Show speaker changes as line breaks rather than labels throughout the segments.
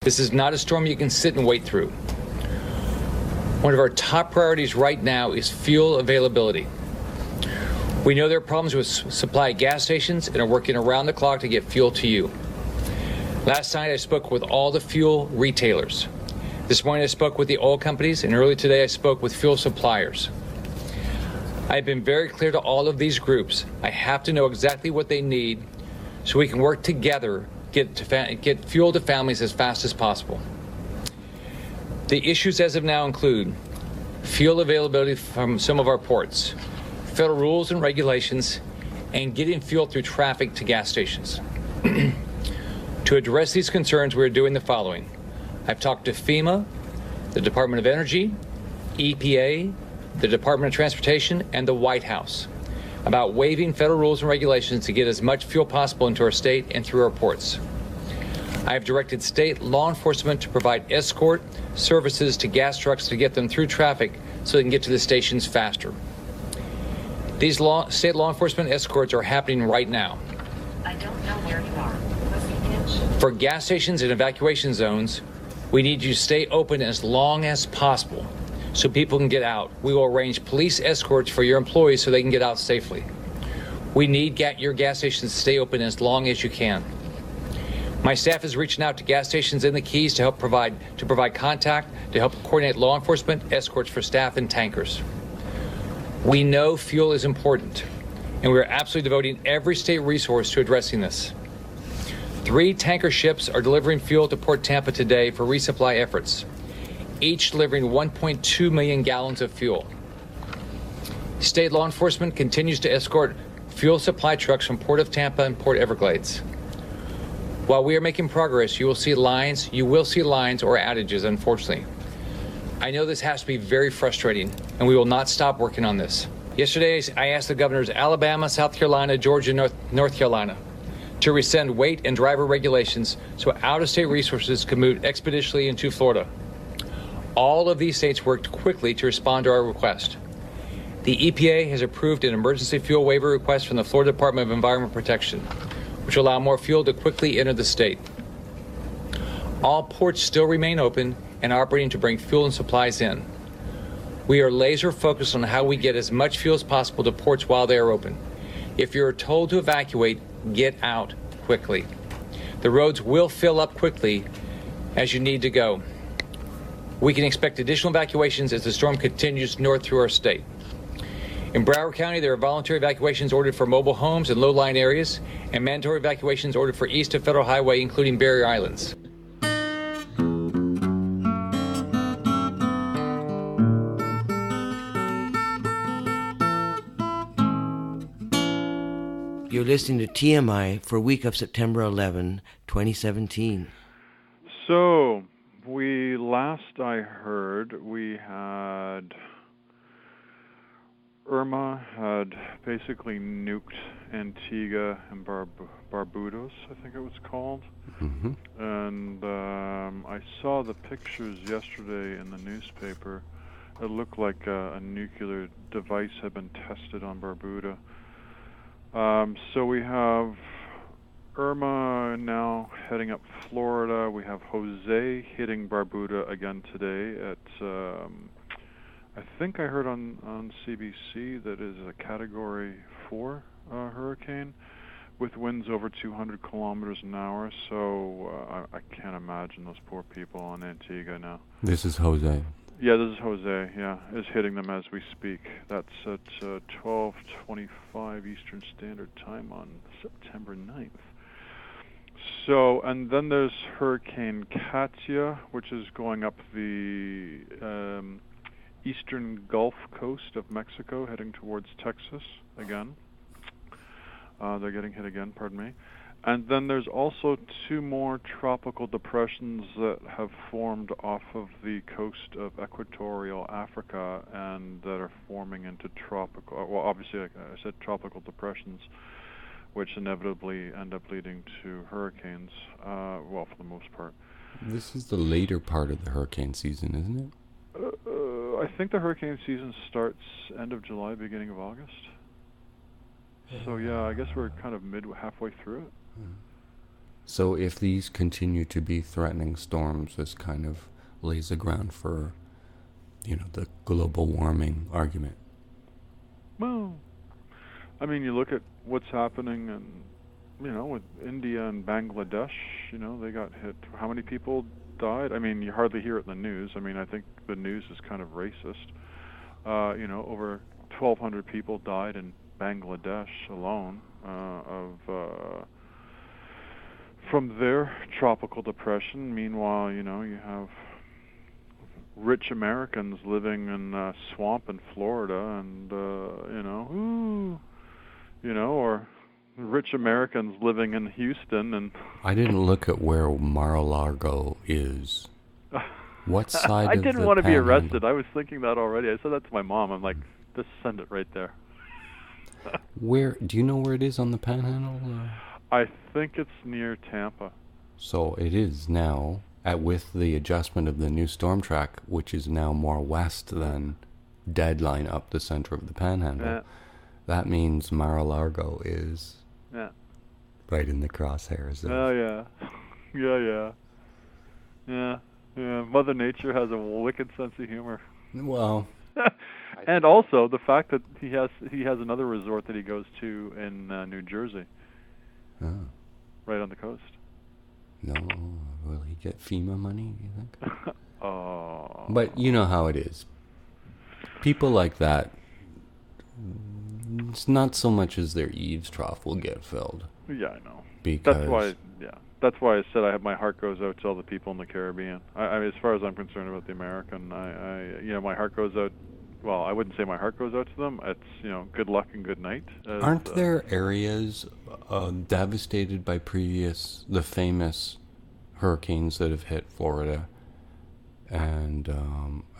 This is not a storm you can sit and wait through. One of our top priorities right now is fuel availability. We know there are problems with supply at gas stations and are working around the clock to get fuel to you. Last night I spoke with all the fuel retailers. This morning I spoke with the oil companies, and early today I spoke with fuel suppliers. I've been very clear to all of these groups. I have to know exactly what they need so we can work together, get fuel to families as fast as possible. The issues as of now include fuel availability from some of our ports, federal rules and regulations, and getting fuel through traffic to gas stations. To address these concerns, we are doing the following. I've talked to FEMA, the Department of Energy, EPA, the Department of Transportation, and the White House about waiving federal rules and regulations to get as much fuel possible into our state and through our ports. I have directed state law enforcement to provide escort services to gas trucks to get them through traffic so they can get to the stations faster. These state law enforcement escorts are happening right now.
I don't know where you are.
For gas stations and evacuation zones, we need you to stay open as long as possible so people can get out. We will arrange police escorts for your employees so they can get out safely. We need your gas stations to stay open as long as you can. My staff is reaching out to gas stations in the Keys to help provide contact, to help coordinate law enforcement, escorts for staff and tankers. We know fuel is important, and we are absolutely devoting every state resource to addressing this. 3 tanker ships are delivering fuel to Port Tampa today for resupply efforts, each delivering 1.2 million gallons of fuel. State law enforcement continues to escort fuel supply trucks from Port of Tampa and Port Everglades. While we are making progress, you will see lines or outages, unfortunately. I know this has to be very frustrating, and we will not stop working on this. Yesterday, I asked the governors Alabama, South Carolina, Georgia, North Carolina to rescind weight and driver regulations so out-of-state resources can move expeditiously into Florida. All of these states worked quickly to respond to our request. The EPA has approved an emergency fuel waiver request from the Florida Department of Environmental Protection, which will allow more fuel to quickly enter the state. All ports still remain open and operating to bring fuel and supplies in. We are laser focused on how we get as much fuel as possible to ports while they are open. If you're told to evacuate, get out quickly. The roads will fill up quickly as you need to go. We can expect additional evacuations as the storm continues north through our state. In Broward County, there are voluntary evacuations ordered for mobile homes and low-lying areas, and mandatory evacuations ordered for east of Federal Highway, including barrier islands.
You're listening to TMI for week of September 11, 2017.
So, last I heard, we had Irma had basically nuked Antigua and Barbudos, I think it was called.
Mm-hmm.
And I saw the pictures yesterday in the newspaper. It looked like a nuclear device had been tested on Barbuda. So we have Irma now heading up Florida. We have Jose hitting Barbuda again today at, I think I heard on CBC that is a Category 4 hurricane with winds over 200 kilometers an hour. So I can't imagine those poor people on Antigua now.
This is Jose.
Yeah, this is Jose, is hitting them as we speak. That's at 12:25 Eastern Standard Time on September 9th. So, and then there's Hurricane Katia, which is going up the eastern Gulf Coast of Mexico, heading towards Texas again. They're getting hit again, pardon me. And then there's also 2 more tropical depressions that have formed off of the coast of equatorial Africa and that are forming into tropical, well, obviously, like I said, tropical depressions, which inevitably end up leading to hurricanes, well, for the most part.
This is the later part of the hurricane season, isn't it?
I think the hurricane season starts end of July, beginning of August. So, yeah, I guess we're kind of halfway through it.
So if these continue to be threatening storms, this kind of lays the ground for, the global warming argument.
Well, I mean, you look at what's happening with India and Bangladesh, they got hit. How many people died? I mean, you hardly hear it in the news. I mean, I think the news is kind of racist. Over 1,200 people died in Bangladesh alone from their tropical depression. Meanwhile, you have rich Americans living in a swamp in Florida, and or rich Americans living in Houston. And
I didn't look at where Mar-a-Lago is. What side
I
of
didn't
the
want to be
Panhandle?
arrested. I was thinking that already. I said that to my mom. I'm like, just send it right there.
Where do you know where it is on the Panhandle?
I think it's near Tampa.
So it is now, with the adjustment of the new storm track, which is now more west than deadline up the center of the Panhandle.
Yeah.
That means Mar-a-Lago is
Yeah.
right in the crosshairs.
Oh yeah. Yeah. Mother Nature has a wicked sense of humor.
Well,
And also the fact that he has another resort that he goes to in New Jersey, right on the coast.
no. Will he get FEMA money, you think?
Oh.
But you know how it is. People like that, it's not so much as their eaves trough will get filled.
Yeah, I know.
Because
That's why I said my heart goes out to all the people in the Caribbean. I mean, as far as I'm concerned about the American, my heart goes out. Well, I wouldn't say my heart goes out to them. It's good luck and good night.
Aren't there areas devastated by the famous hurricanes that have hit Florida and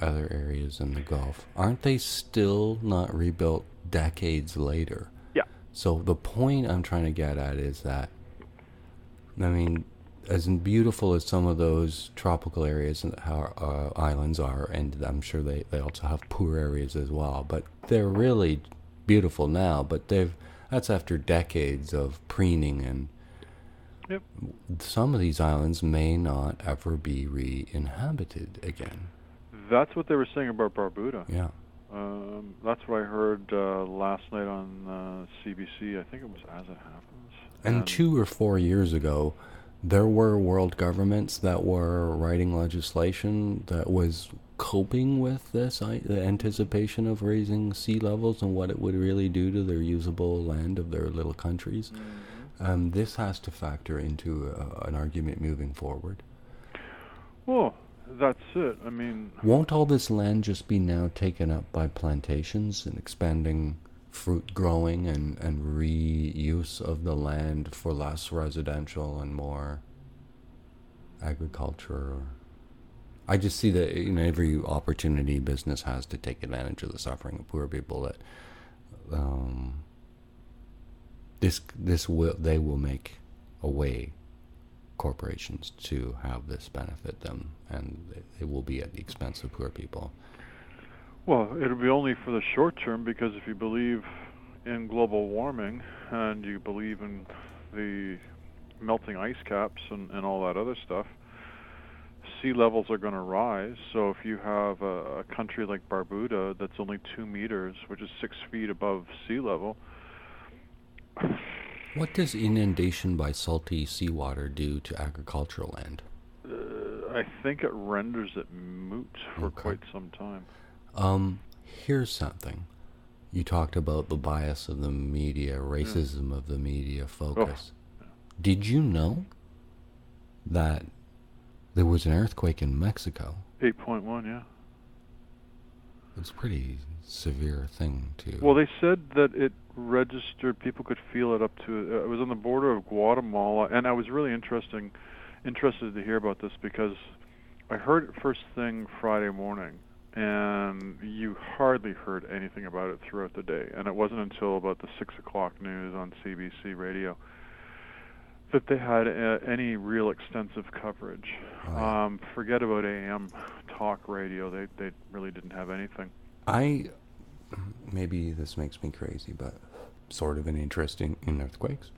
other areas in the Gulf? Aren't they still not rebuilt decades later?
Yeah.
So the point I'm trying to get at is that, I mean, as beautiful as some of those tropical areas and islands are, and I'm sure they also have poor areas as well, but they're really beautiful now, but that's after decades of preening, and
Yep.
some of these islands may not ever be re-inhabited again.
That's what they were saying about Barbuda.
Yeah.
That's what I heard last night on CBC. I think it was As It Happens.
And 2 or 4 years ago, there were world governments that were writing legislation that was coping with this, the anticipation of raising sea levels and what it would really do to their usable land of their little countries. Mm-hmm. This has to factor into an argument moving forward.
Well, that's it. I mean,
won't all this land just be now taken up by plantations and expanding fruit growing and reuse of the land for less residential and more agriculture? I just see that every opportunity business has to take advantage of the suffering of poor people. That they will make a way, corporations, to have this benefit them, and it will be at the expense of poor people.
Well, it'll be only for the short term, because if you believe in global warming and you believe in the melting ice caps and all that other stuff, sea levels are going to rise. So if you have a country like Barbuda that's only 2 meters, which is 6 feet above sea level.
What does inundation by salty seawater do to agricultural land?
I think it renders it moot for quite some time.
Here's something. You talked about the bias of the media, racism of the media focus.
Oh.
Did you know that there was an earthquake in Mexico?
8.1, yeah.
It's a pretty severe thing to...
Well, they said that it registered, people could feel it up to... it was on the border of Guatemala, and I was really interested to hear about this, because I heard it first thing Friday morning, and you hardly heard anything about it throughout the day. And it wasn't until about the 6 o'clock news on CBC radio that they had any real extensive coverage.
Oh, yeah.
Forget about AM talk radio. They really didn't have anything.
Maybe this makes me crazy, but sort of an interest in earthquakes.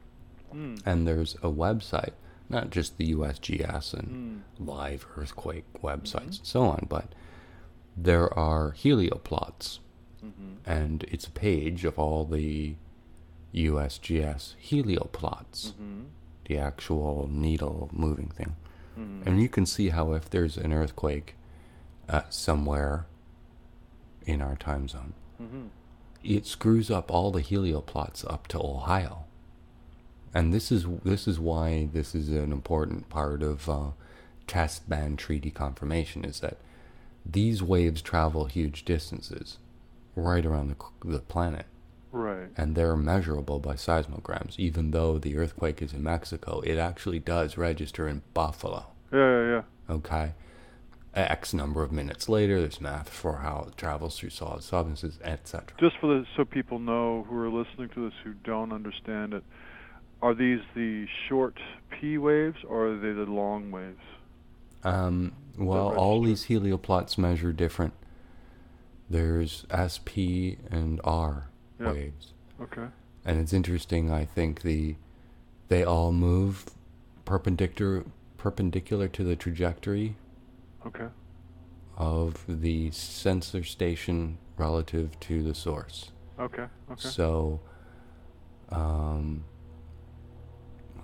Mm.
And there's a website. not just the USGS and live earthquake websites and so on, but there are helioplots. And it's a page of all the USGS helioplots, the actual needle moving thing. And you can see how if there's an earthquake somewhere in our time zone, it screws up all the helioplots up to Ohio. And this is why this is an important part of test ban treaty confirmation, is that these waves travel huge distances right around the planet.
Right.
And they're measurable by seismograms. Even though the earthquake is in Mexico, it actually does register in Buffalo.
Yeah.
Okay? X number of minutes later, there's math for how it travels through solid substances, etc.
Just so people know who are listening to this who don't understand it, are these the short P waves or are they the long waves?
Well, all these helioplots measure different. There's SP and R waves.
Okay.
And it's interesting, I think they all move perpendicular to the trajectory of the sensor station relative to the source.
Okay.
So, let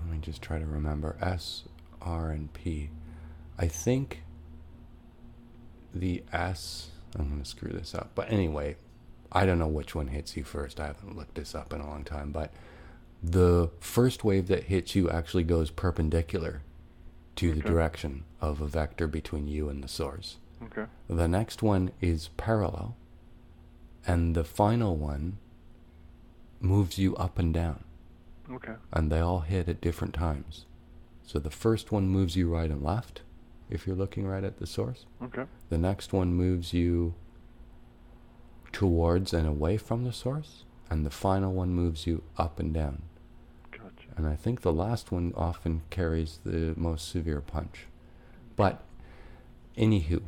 me just try to remember. S, R, and P. I think the S, I'm going to screw this up. But anyway, I don't know which one hits you first. I haven't looked this up in a long time. But the first wave that hits you actually goes perpendicular to the direction of a vector between you and the source.
Okay.
The next one is parallel. And the final one moves you up and down.
Okay.
And they all hit at different times. So the first one moves you right and left, if you're looking right at the source.
Okay.
The next one moves you towards and away from the source. And the final one moves you up and down.
Gotcha.
And I think the last one often carries the most severe punch. But, anywho.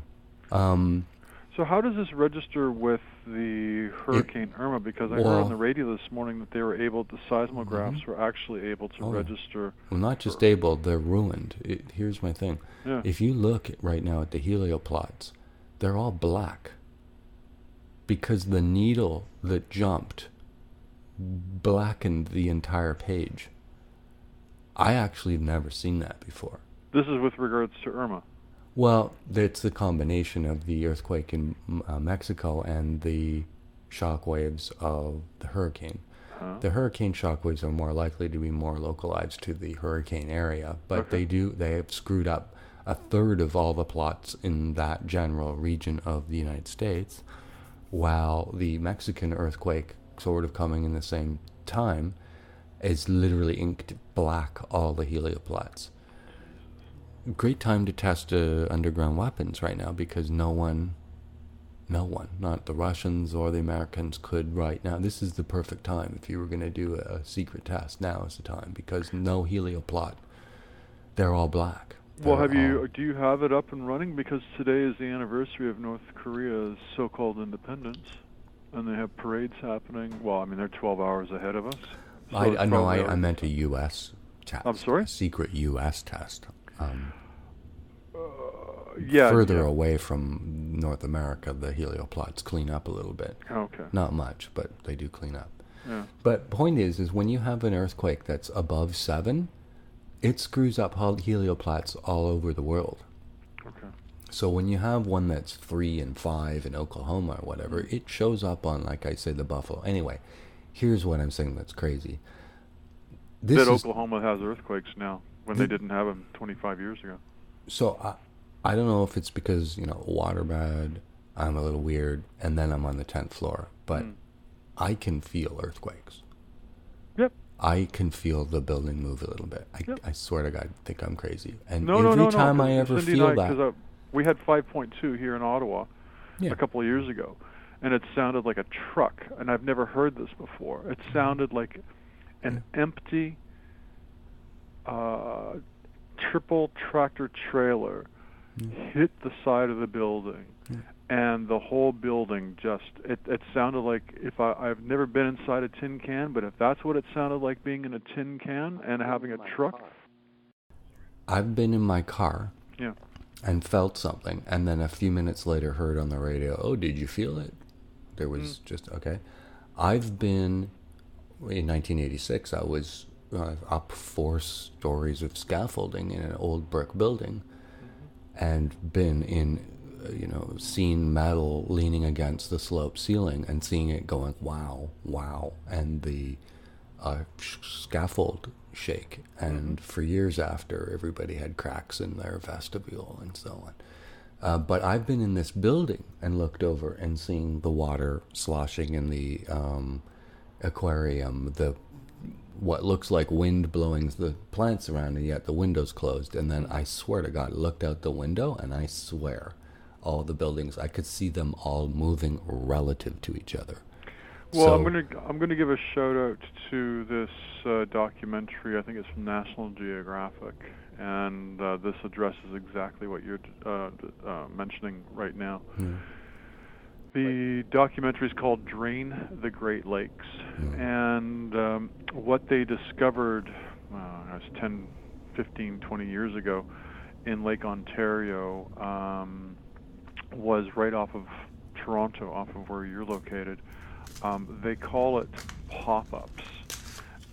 So how does this register with the Hurricane Irma? Because I heard on the radio this morning that they were able, the seismographs were actually able to register.
Well, not just able, they're ruined. Here's my thing.
Yeah.
If you look right now at the helioplots, they're all black. Because the needle that jumped blackened the entire page. I actually have never seen that before.
This is with regards to Irma.
Well, it's the combination of the earthquake in Mexico and the shock waves of the hurricane. The hurricane shock waves are more likely to be more localized to the hurricane area, but they have screwed up a third of all the plots in that general region of the United States, while the Mexican earthquake, sort of coming in the same time, is literally inked black all the helioplots. Great time to test underground weapons right now, because no one, not the Russians or the Americans, could right now. This is the perfect time if you were going to do a secret test. Now is the time, because no helioplot. They're all black.
Well, do you have it up and running? Because today is the anniversary of North Korea's so-called independence, and they have parades happening. Well, I mean, they're 12 hours ahead of us. So
I know. I meant a U.S. test.
I'm sorry?
A secret U.S. test.
Yeah.
Further away from North America, the helioplots clean up a little bit.
Okay.
Not much, but they do clean up.
Yeah.
But point is when you have an earthquake that's above 7, it screws up helioplots all over the world.
Okay.
So when you have one that's 3 and 5 in Oklahoma or whatever, it shows up on, like I said, the Buffalo. Anyway, here's what I'm saying that's crazy.
Oklahoma has earthquakes now when they didn't have them 25 years ago.
So I don't know if it's because, waterbed, I'm a little weird, and then I'm on the 10th floor, but I can feel earthquakes.
Yep.
I can feel the building move a little bit. I swear to God, I think I'm crazy. And
No,
every time I ever
Cindy
feel
and I,
that...
Because we had 5.2 here in Ottawa a couple of years ago, and it sounded like a truck, and I've never heard this before. It sounded like an empty triple tractor trailer hit the side of the building, and the whole building it sounded like, I've never been inside a tin can, but if that's what it sounded like being in a tin can and having a truck.
I've been in my car
Yeah.
and felt something, and then a few minutes later heard on the radio, "Oh, did you feel it?" There was just okay. I've been in 1986. I was up 4 stories of scaffolding in an old brick building, and been in, seen metal leaning against the sloped ceiling and seeing it going, wow, wow, and the scaffold shake. And for years after, everybody had cracks in their vestibule and so on. But I've been in this building and looked over and seen the water sloshing in the aquarium, what looks like wind blowing the plants around, and yet the window's closed. And then I swear to God, looked out the window, and I swear all the buildings, I could see them all moving relative to each other.
Well,
So,
I'm gonna give a shout out to this documentary. I think it's from National Geographic, and this addresses exactly what you're mentioning right now. The documentary is called "Drain the Great Lakes," and what they discovered, it was 10, 15, 20 years ago in Lake Ontario, was right off of Toronto, off of where you're located. They call it pop-ups,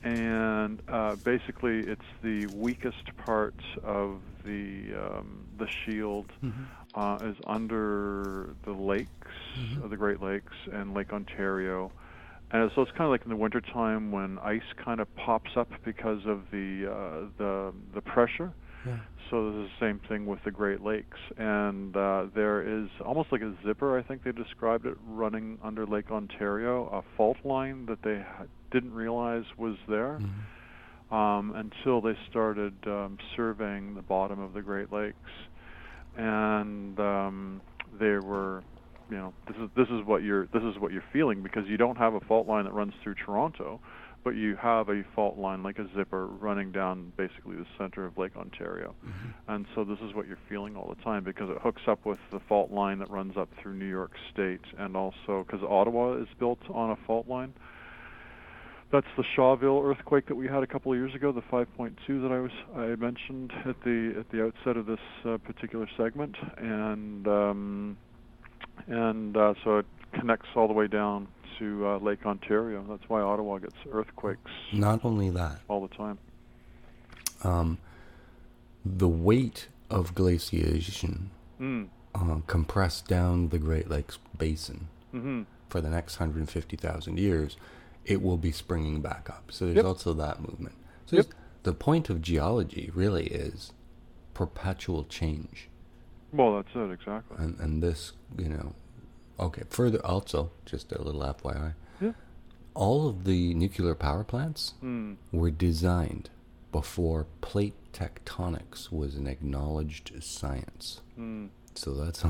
and basically it's the weakest part of the shield is under the lakes, the Great Lakes, and Lake Ontario. And so it's kind of like in the wintertime when ice kind of pops up because of the pressure.
Yeah.
So this is the same thing with the Great Lakes. And there is almost like a zipper, I think they described it, running under Lake Ontario, a fault line that they didn't realize was there until they started surveying the bottom of the Great Lakes. And they were, this is what you're feeling, because you don't have a fault line that runs through Toronto, but you have a fault line like a zipper running down basically the center of Lake Ontario. And so this is what you're feeling all the time, because it hooks up with the fault line that runs up through New York State, and also because Ottawa is built on a fault line. That's the Shawville earthquake that we had a couple of years ago, the 5.2 that I mentioned at the outset of this particular segment, and so it connects all the way down to Lake Ontario. That's why Ottawa gets earthquakes.
Not only that,
all the time.
The weight of glaciation compressed down the Great Lakes Basin for the next 150,000 years. It will be springing back up. So there's also that movement. So the point of geology really is perpetual change.
Well, that's it, exactly.
And this, okay, further also, just a little FYI, all of the nuclear power plants were designed before plate tectonics was an acknowledged science. So that's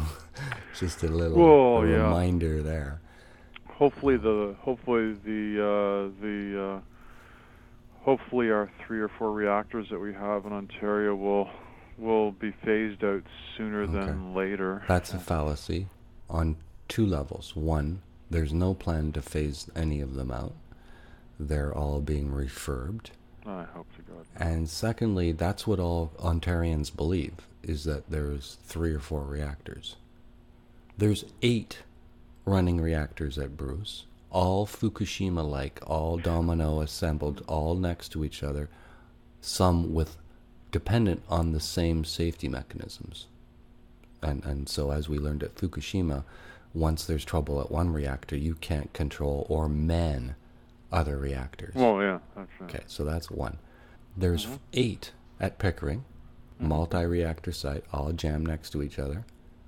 just a little reminder there. Hopefully
our 3 or 4 reactors that we have in Ontario will be phased out sooner than later.
That's a fallacy on 2 levels. One, there's no plan to phase any of them out. They're all being refurbed.
I hope to God.
And secondly, that's what all Ontarians believe, is that there's 3 or 4 reactors. There's 8 running reactors at Bruce, all Fukushima-like, all domino assembled, all next to each other, some with dependent on the same safety mechanisms. And so as we learned at Fukushima, once there's trouble at one reactor, you can't control or man other reactors.
Well, yeah, that's right.
Okay, so that's 1. There's 8 at Pickering, multi-reactor site, all jammed next to each other,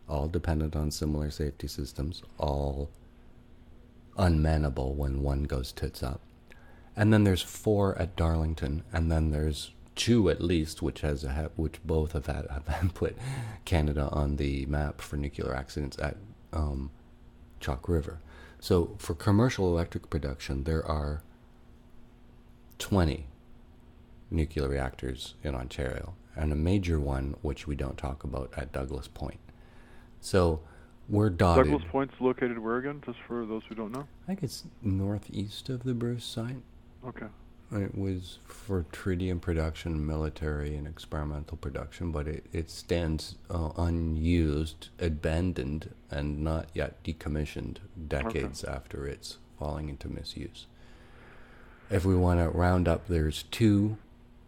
all dependent on similar safety systems, all unmannable when one goes tits up. And then there's 4 at Darlington, and then there's 2 at least, which both have put Canada on the map for nuclear accidents at Chalk River. So for commercial electric production, there are 20 nuclear reactors in Ontario, and a major one, which we don't talk about, at Douglas Point. So we're dotted.
Douglas Point's located where again, just for those who don't know?
I think it's northeast of the Bruce site.
Okay.
It was for tritium production, military and experimental production, but it stands unused, abandoned, and not yet decommissioned decades after it's falling into misuse. If we want to round up, there's two.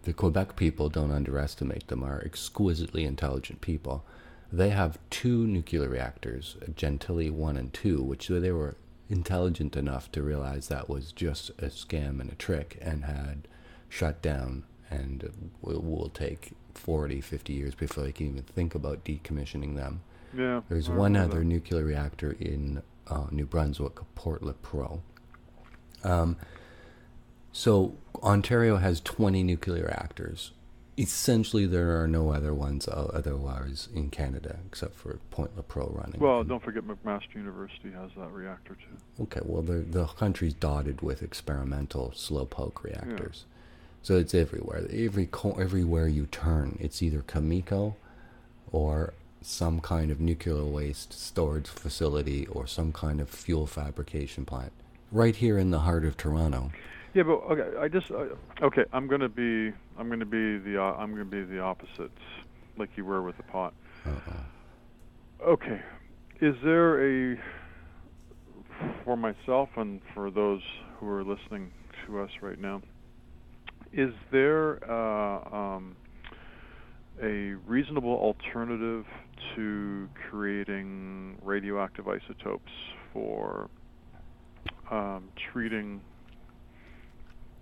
The Quebec people, don't underestimate them, are exquisitely intelligent people. They have two nuclear reactors, Gentilly 1 and 2, which they were intelligent enough to realize that was just a scam and a trick, and had shut down, and will take 40, 50 years before they can even think about decommissioning them.
Yeah.
There's one other nuclear reactor in New Brunswick, Port La Pro. So Ontario has 20 nuclear reactors. Essentially, there are no other ones otherwise in Canada except for Point La Pro running.
Well, don't forget McMaster University has that reactor too.
Okay, well, the country's dotted with experimental slowpoke reactors. So it's everywhere. Everywhere you turn, it's either Cameco or some kind of nuclear waste storage facility or some kind of fuel fabrication plant. Right here in the heart of Toronto.
Yeah, but okay. I'm gonna be the opposite, like you were with the pot. Okay, is there for myself and for those who are listening to us right now, is there a reasonable alternative to creating radioactive isotopes for treating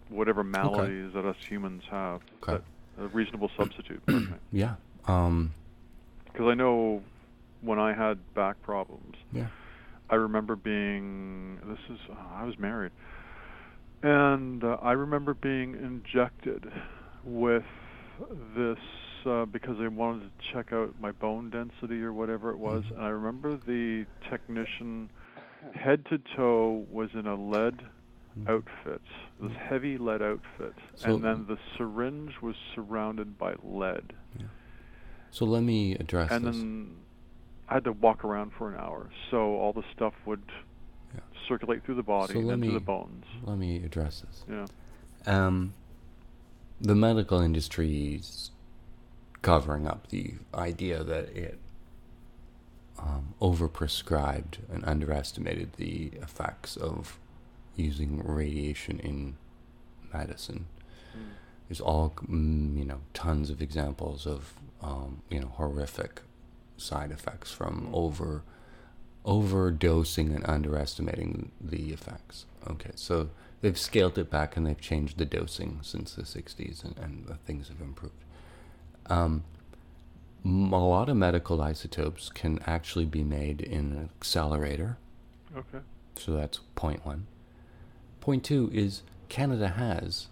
whatever maladies that us humans have?
Okay.
A reasonable substitute. Pardon me.
Yeah.
Because I know when I had back problems,
Yeah.
I remember I was married, and I remember being injected with this because they wanted to check out my bone density or whatever it was, and I remember the technician, head to toe, was in a lead outfit, this heavy lead outfit, and then the syringe was surrounded by lead.
Yeah. So let me address
and
this.
then I had to walk around for an hour, so all the stuff would circulate through the body and into the bones.
Let me address this.
Yeah.
The medical industry's covering up the idea that it overprescribed and underestimated the effects of using radiation in medicine. There's all tons of examples of horrific side effects from overdosing and underestimating the effects. Okay, so they've scaled it back and they've changed the dosing since the 60s, and things have improved. A lot of medical isotopes can actually be made in an accelerator.
Okay.
So that's point one. Point two is Canada has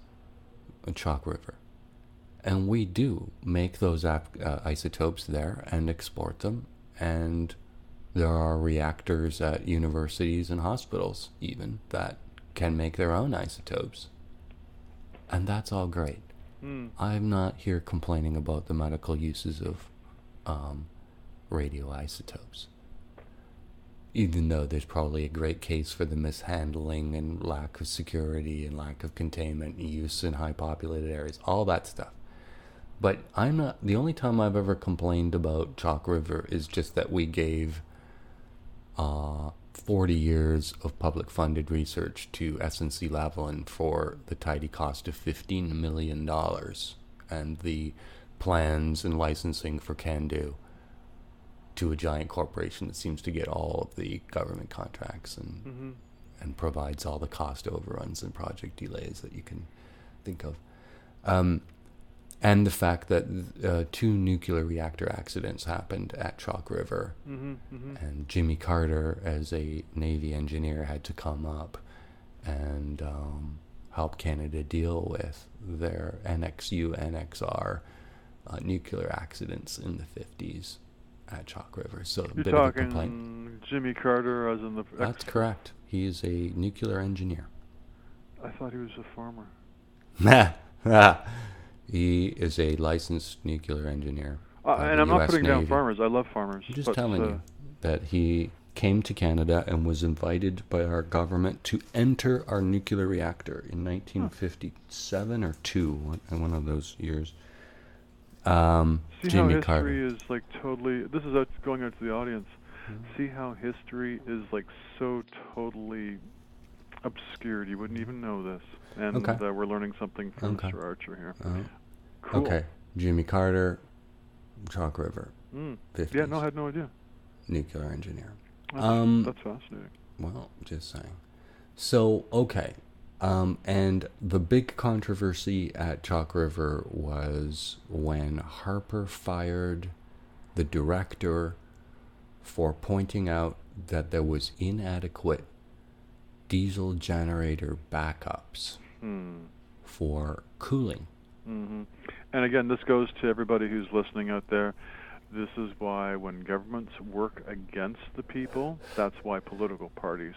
a Chalk River, and we do make those isotopes there and export them, and there are reactors at universities and hospitals even that can make their own isotopes, and that's all great. I'm not here complaining about the medical uses of radioisotopes, even though there's probably a great case for the mishandling and lack of security and lack of containment use in high populated areas, all that stuff. But I'm not, the only time I've ever complained about Chalk River is just that we gave 40 years of public funded research to SNC-Lavalin for the tidy cost of $15 million, and the plans and licensing for CANDO to a giant corporation that seems to get all of the government contracts and provides all the cost overruns and project delays that you can think of. And the fact that 2 nuclear reactor accidents happened at Chalk River, and Jimmy Carter, as a Navy engineer, had to come up and help Canada deal with their NXU, NXR nuclear accidents in the 50s at Chalk River. So a
You're
bit of a complaint.
talking Jimmy Carter as in the...
That's correct. He is a nuclear engineer.
I thought he was a farmer.
He is a licensed nuclear engineer.
And I'm not
US
putting down
Navy.
farmers. I love farmers.
I'm just telling you that he came to Canada and was invited by our government to enter our nuclear reactor in 1957 or 2, one of those years.
See how
Jimmy
history
Carter.
is like totally. This is going out to the audience. See how history is like so totally obscured. You wouldn't even know this. And we're learning something from Mr. Archer here. Cool.
Okay, Jimmy Carter, Chalk River, 50s.
Yeah, no, I had no idea.
Nuclear engineer.
That's fascinating.
Well, just saying. So, okay. And the big controversy at Chalk River was when Harper fired the director for pointing out that there was inadequate diesel generator backups for cooling.
Mm-hmm. And again, this goes to everybody who's listening out there. This is why when governments work against the people, that's why political parties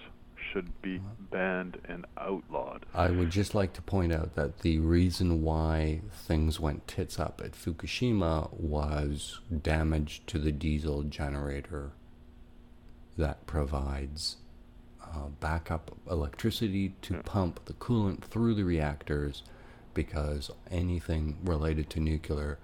should be banned and outlawed.
I would just like to point out that the reason why things went tits up at Fukushima was damage to the diesel generator that provides backup electricity to pump the coolant through the reactors, because anything related to nuclear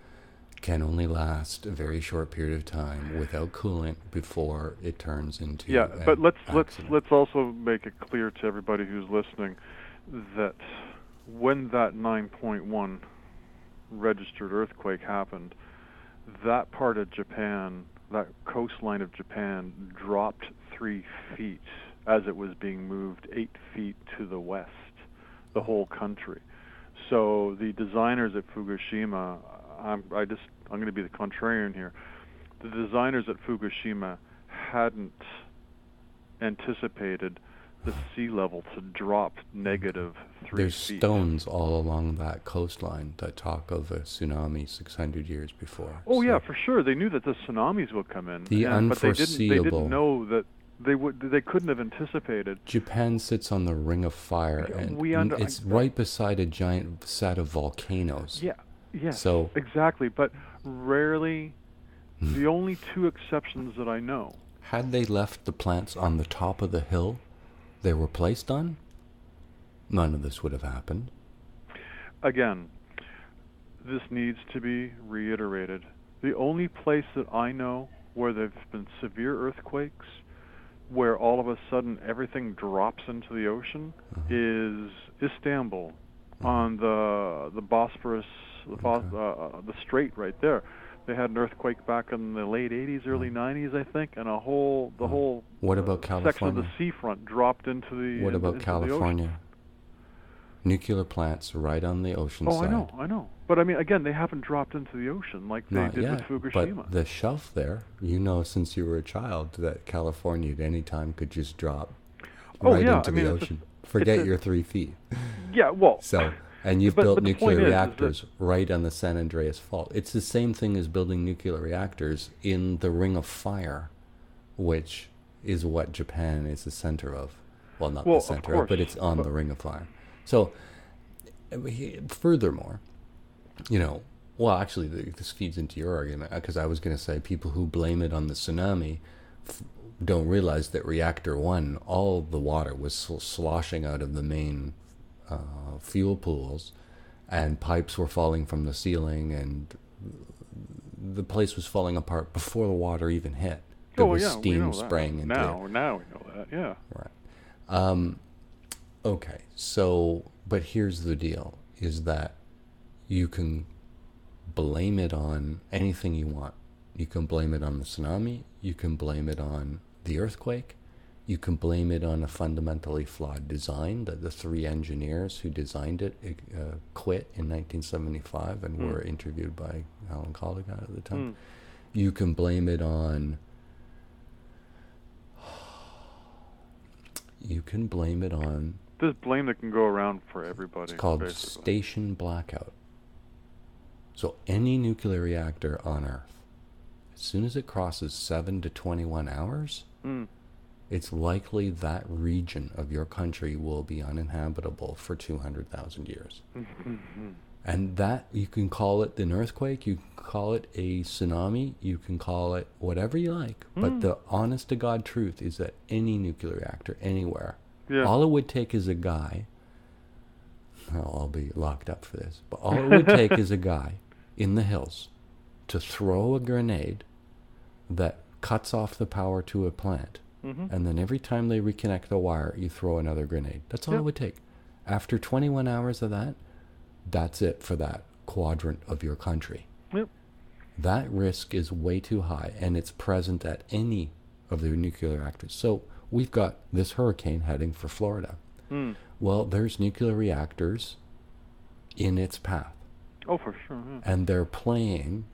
can only last a very short period of time without coolant before it turns into
but let's
accident.
also make it clear to everybody who's listening that when that 9.1 registered earthquake happened, that part of Japan, that coastline of Japan, dropped 3 feet as it was being moved 8 feet to the west, the whole country. So the designers at Fukushima, I'm going to be the contrarian here. The designers at Fukushima hadn't anticipated the sea level to drop negative 3
There's
feet.
stones all along that coastline that talk of a tsunami 600 years before.
Oh yeah, for sure. They knew that the tsunamis would come in,
The
but they
unforeseeable.
didn't know that they couldn't have anticipated.
Japan sits on the Ring of Fire, and it's right beside a giant set of volcanoes.
Yeah. Yeah,
So
exactly. But rarely, the only 2 exceptions that I know.
had they left the plants on the top of the hill they were placed on, none of this would have happened.
Again, this needs to be reiterated. The only place that I know where there have been severe earthquakes, where all of a sudden everything drops into the ocean, is Istanbul, on the Bosphorus, the strait right there. They had an earthquake back in the late 80s, early 90s, I think, and the whole
What about
section of
California?
the seafront dropped into the
What about
into
California? Nuclear plants right on the ocean
The
side.
ocean. I know. But I mean, again, they haven't dropped into the ocean like they
Not
did
yet,
with Fukushima.
but the shelf there, since you were a child, that California at any time could just drop right into the ocean. Forget your 3 feet.
Yeah, well.
So, and you've
but
built
the
nuclear
point is
reactors right on the San Andreas Fault. It's the same thing as building nuclear reactors in the Ring of Fire, which is what Japan is the center of. Well, not the center of, but it's on the Ring of Fire. So, furthermore, well, actually, this feeds into your argument, because I was going to say people who blame it on the tsunami don't realize that reactor 1, all the water was sloshing out of the main fuel pools, and pipes were falling from the ceiling, and the place was falling apart before the water even hit. There was steam spraying into it.
Now we know that, yeah.
Right. Okay, so, but here's the deal, is that you can blame it on anything you want. You can blame it on the tsunami, you can blame it on the earthquake, you can blame it on a fundamentally flawed design that the 3 engineers who designed it quit in 1975 and were interviewed by Alan Colligan at the time. You can blame it on...
There's blame that can go around for everybody.
It's called
basically.
station blackout. So any nuclear reactor on Earth, as soon as it crosses 7 to 21 hours, it's likely that region of your country will be uninhabitable for 200,000 years. And that, you can call it an earthquake, you can call it a tsunami, you can call it whatever you like. But the honest to God truth is that any nuclear reactor, anywhere, all it would take is a guy, I'll be locked up for this, but all it would take is a guy in the hills to throw a grenade that cuts off the power to a plant. And then every time they reconnect the wire, you throw another grenade. That's all it would take. After 21 hours of that, that's it for that quadrant of your country.
Yep.
That risk is way too high, and it's present at any of the nuclear reactors. So we've got this hurricane heading for Florida. Well, there's nuclear reactors in its path.
Oh, for sure. Yeah.
And they're playing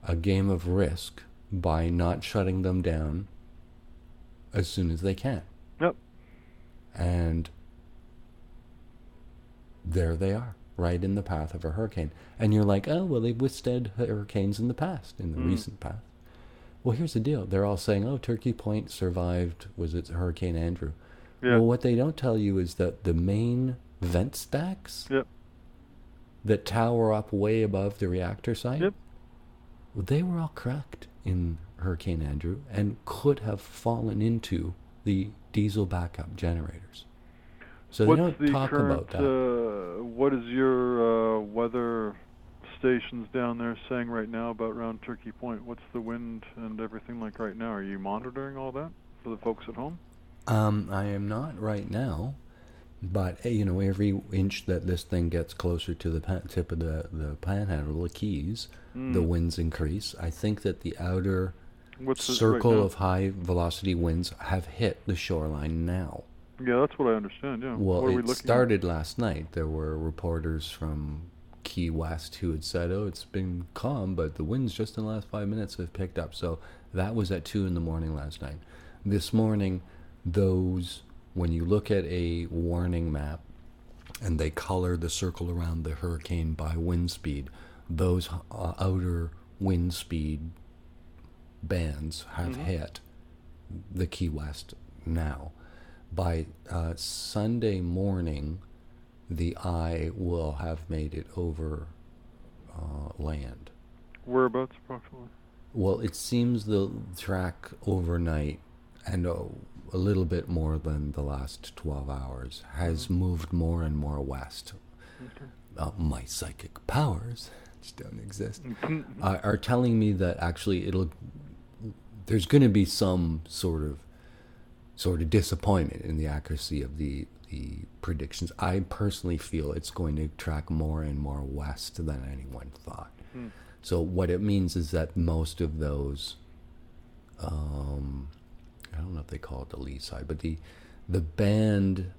a game of risk by not shutting them down as soon as they can.
Yep.
And there they are, right in the path of a hurricane. And you're like, oh, well, they've withstood hurricanes in the past, in the recent past. Well, here's the deal. They're all saying, oh, Turkey Point survived, was it Hurricane Andrew?
Yeah.
Well, what they don't tell you is that the main vent stacks that tower up way above the reactor site, well, they were all cracked in Hurricane Andrew and could have fallen into the diesel backup generators. So they don't talk about that.
What is your weather stations down there saying right now about around Turkey Point? What's the wind and everything like right now? Are you monitoring all that for the folks at home?
I am not right now, but every inch that this thing gets closer to the tip of the panhandle, the Keys, the winds increase. I think that the outer circle of high velocity winds have hit the shoreline now.
Yeah, that's what I understand, yeah.
Well,
what are we
it
looking
started last night. There were reporters from Key West who had said, oh, it's been calm, but the winds just in the last 5 minutes have picked up. So that was at 2 a.m. last night. This morning, when you look at a warning map and they color the circle around the hurricane by wind speed, those outer wind speed bands have hit the Key West now. By Sunday morning, the eye will have made it over land.
Whereabouts approximately?
Well, it seems the track overnight and a little bit more than the last 12 hours has moved more and more west. My psychic powers, which don't exist, are telling me that actually there's going to be some sort of disappointment in the accuracy of the predictions. I personally feel it's going to track more and more west than anyone thought. So what it means is that most of those, I don't know if they call it the lee side, but the band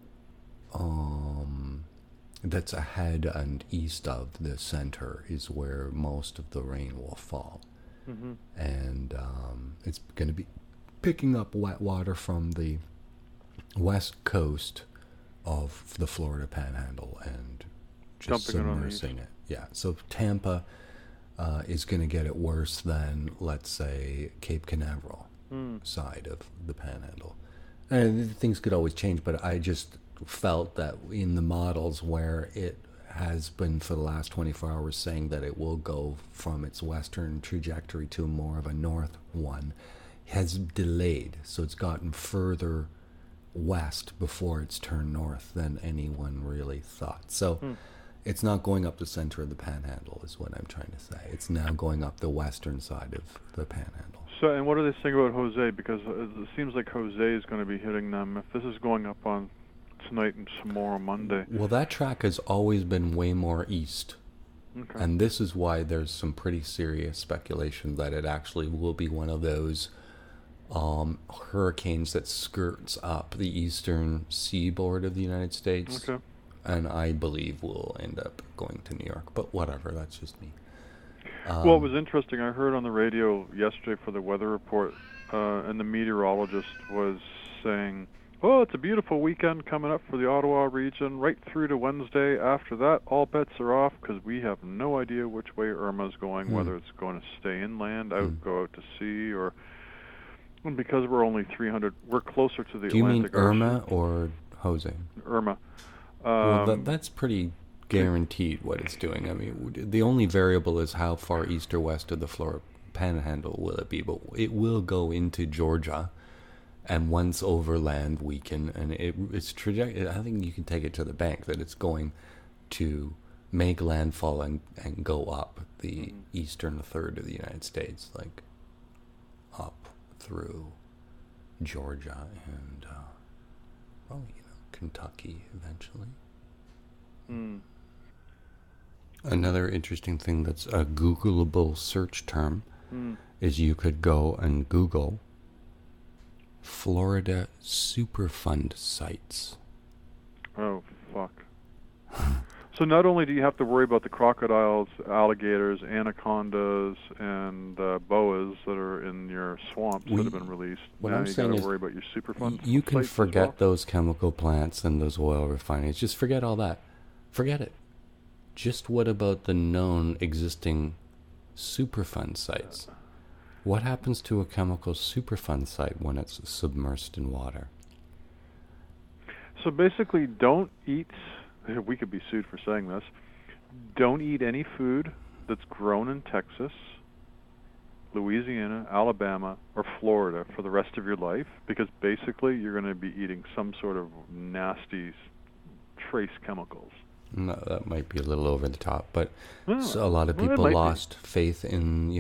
that's ahead and east of the center is where most of the rain will fall. And it's going to be picking up wet water from the west coast of the Florida Panhandle and just submersing it. Yeah, so Tampa is going to get it worse than, let's say, Cape Canaveral side of the Panhandle. And things could always change, but I just felt that in the models where it has been for the last 24 hours saying that it will go from its western trajectory to more of a north one, has delayed, so it's gotten further west before it's turned north than anyone really thought. So it's not going up the center of the Panhandle is what I'm trying to say. It's now going up the western side of the Panhandle.
So, and what are they saying about Jose? Because it seems like Jose is going to be hitting them. If this is going up on tonight and tomorrow, Monday.
Well, that track has always been way more east.
Okay.
And this is why there's some pretty serious speculation that it actually will be one of those hurricanes that skirts up the eastern seaboard of the United States.
Okay.
And I believe will end up going to New York. But whatever, that's just me.
Well, it was interesting. I heard on the radio yesterday for the weather report, and the meteorologist was saying, oh, it's a beautiful weekend coming up for the Ottawa region, right through to Wednesday. After that, all bets are off because we have no idea which way Irma's going, whether it's going to stay inland, go out to sea, or... And because we're only 300, we're closer to the Atlantic Ocean.
Do you mean Irma or Jose?
Irma.
Well, that's pretty guaranteed what it's doing. I mean, the only variable is how far east or west of the Florida Panhandle will it be, but it will go into Georgia, and once overland weaken, and its trajectory. I think you can take it to the bank that it's going to make landfall and go up the eastern third of the United States, like up through Georgia and Kentucky eventually. Another interesting thing that's a Googleable search term is you could go and Google Florida Superfund sites.
Oh, fuck. So not only do you have to worry about the crocodiles, alligators, anacondas, and boas that are in your swamps that have been released,
what
now
I'm
you
saying
got
is
to worry about your Superfund
you can
sites as
forget
well?
those chemical plants and those oil refineries. Just forget all that. Forget it. Just what about the known existing Superfund sites? What happens to a chemical Superfund site when it's submersed in water?
So basically, don't eat, we could be sued for saying this, don't eat any food that's grown in Texas, Louisiana, Alabama, or Florida for the rest of your life, because basically you're going to be eating some sort of nasty trace chemicals.
No, that might be a little over the top, but
No,
so a lot of
well, it
people
might be.
lost faith in,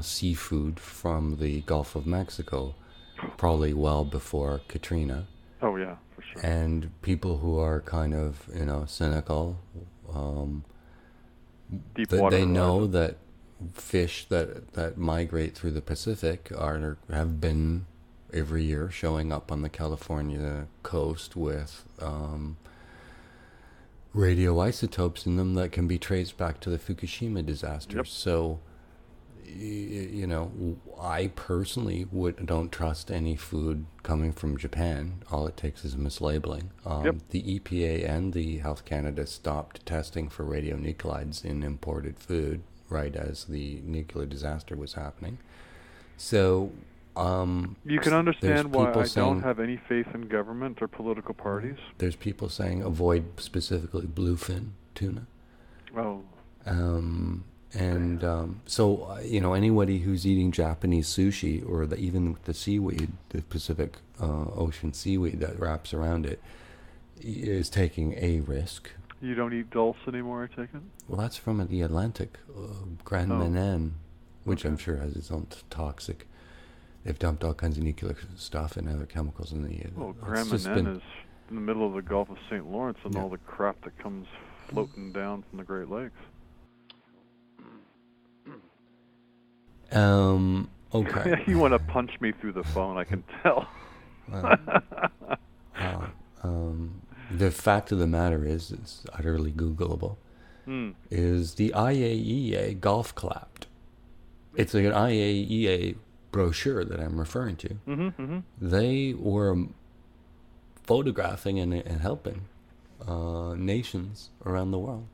seafood from the Gulf of Mexico, probably well before Katrina.
Oh, yeah, for sure.
And people who are kind of, cynical,
Deepwater
they know
Horizon.
that fish that migrate through the Pacific have been every year showing up on the California coast with radioisotopes in them that can be traced back to the Fukushima disaster.
Yep.
So, I personally don't trust any food coming from Japan. All it takes is mislabeling.
Yep.
The EPA and the Health Canada stopped testing for radionuclides in imported food right as the nuclear disaster was happening. So,
You can understand why
people
I
saying-
don't have any faith in government or political parties.
there's people saying avoid specifically bluefin tuna.
Oh,
So, anybody who's eating Japanese sushi or even the seaweed, the Pacific Ocean seaweed that wraps around it, is taking a risk.
you don't eat dulse anymore, I take it?
Well, that's from the Atlantic, Grand
Oh.
Manan, which I'm
Okay.
sure has its own toxic. They've dumped all kinds of nuclear stuff and other chemicals in the.
Well,
it's
Grand
just
Manan
been-
is in the middle of the Gulf of St. Lawrence and
Yeah.
all the crap that comes floating down from the Great Lakes.
Okay.
You want to punch me through the phone, I can tell.
The fact of the matter is, it's utterly Googleable, is the IAEA Gulf collapsed. It's an IAEA brochure that I'm referring to. They were photographing and helping nations around the world,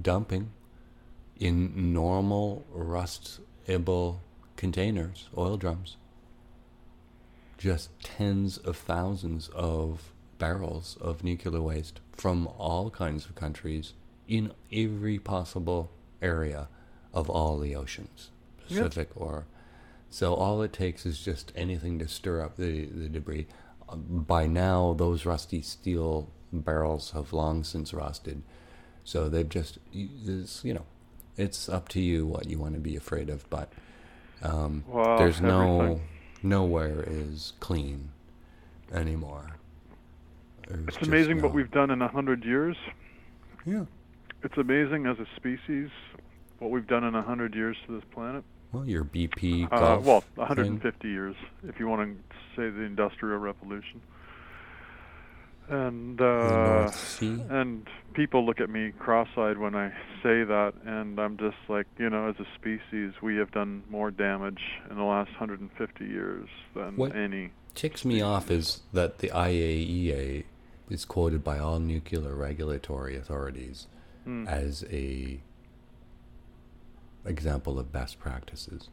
dumping in normal rustable containers, oil drums, just tens of thousands of barrels of nuclear waste from all kinds of countries in every possible area of all the oceans, Pacific or... So all it takes is just anything to stir up the debris. By now, those rusty steel barrels have long since rusted. So they've just, it's up to you what you want to be afraid of, but
Well,
there's
everything.
nowhere is clean anymore.
It's amazing what we've done in 100 years.
Yeah.
It's amazing as a species what we've done in 100 years to this planet.
Well, your BP Gulf
Well,
thing.
150 years, if you want to say the Industrial Revolution. And
the North Sea.
and people look at me cross-eyed when I say that, and I'm just like, as a species, we have done more damage in the last 150 years than
What
any.
ticks me off is that the IAEA is quoted by all nuclear regulatory authorities as a example of best practices.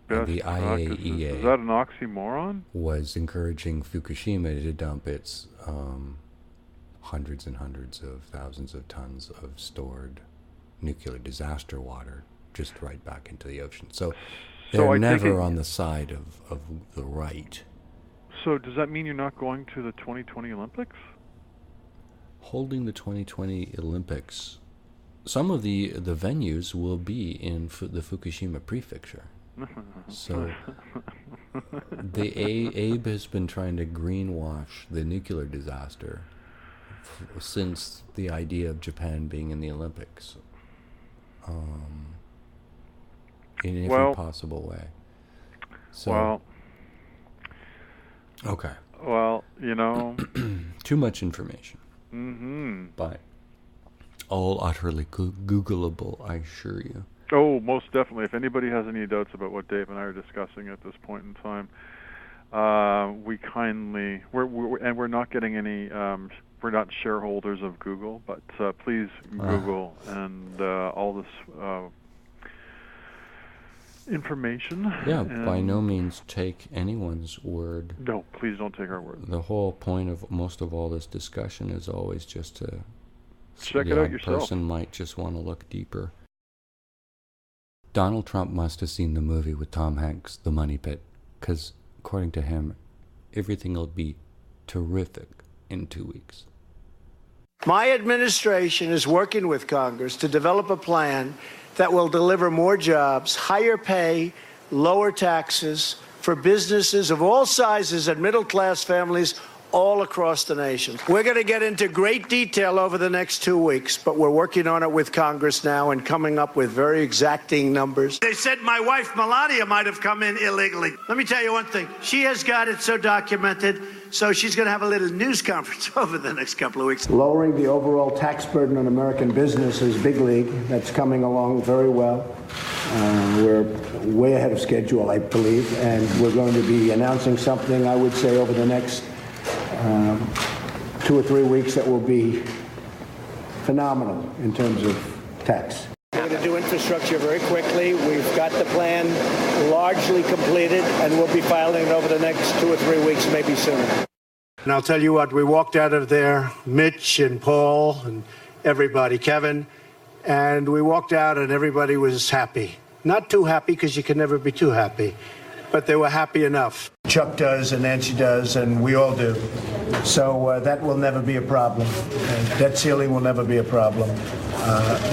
And
Best
the
practices.
IAEA
Is that an oxymoron?
was encouraging Fukushima to dump its hundreds and hundreds of thousands of tons of stored nuclear disaster water just right back into the ocean. So they're never on the side of the right.
So does that mean you're not going to the 2020 Olympics?
Holding the 2020 Olympics, some of the venues will be in the Fukushima prefecture. So Abe has been trying to greenwash the nuclear disaster since the idea of Japan being in the Olympics, in every possible way. So, okay.
Well, you know,
too much information. But all utterly Googleable, I assure you.
Oh, most definitely. If anybody has any doubts about what Dave and I are discussing at this point in time, we're not getting any. We're not shareholders of Google, but please Google and all this information.
Yeah, by no means take anyone's word.
No, please don't take our word.
The whole point of most of all this discussion is always just to
check it out yourself.
Person might just want to look deeper. Donald Trump must have seen the movie with Tom Hanks, The Money Pit, because according to him, everything will be terrific in 2 weeks.
My administration is working with Congress to develop a plan that will deliver more jobs, higher pay, lower taxes for businesses of all sizes and middle-class families all across the nation. We're going to get into great detail over the next 2 weeks, but we're working on it with Congress now and coming up with very exacting numbers. They said my wife, Melania, might have come in illegally. Let me tell you one thing. She has got it so documented, so she's going to have a little news conference over the next couple of weeks. Lowering the overall tax burden on American business is big league. That's coming along very well. We're way ahead of schedule, I believe, and we're going to be announcing something, I would say, over the next 2 or 3 weeks that will be phenomenal in terms of tax. We're going to do infrastructure very quickly. We've got the plan largely completed, and we'll be filing it over the next 2 or 3 weeks, maybe sooner. And I'll tell you what, we walked out of there, Mitch and Paul and everybody, Kevin, and we walked out and everybody was happy. Not too happy, because you can never be too happy, but they were happy enough. Chuck does, and Nancy does, and we all do. So that will never be a problem. Debt ceiling will never be a problem.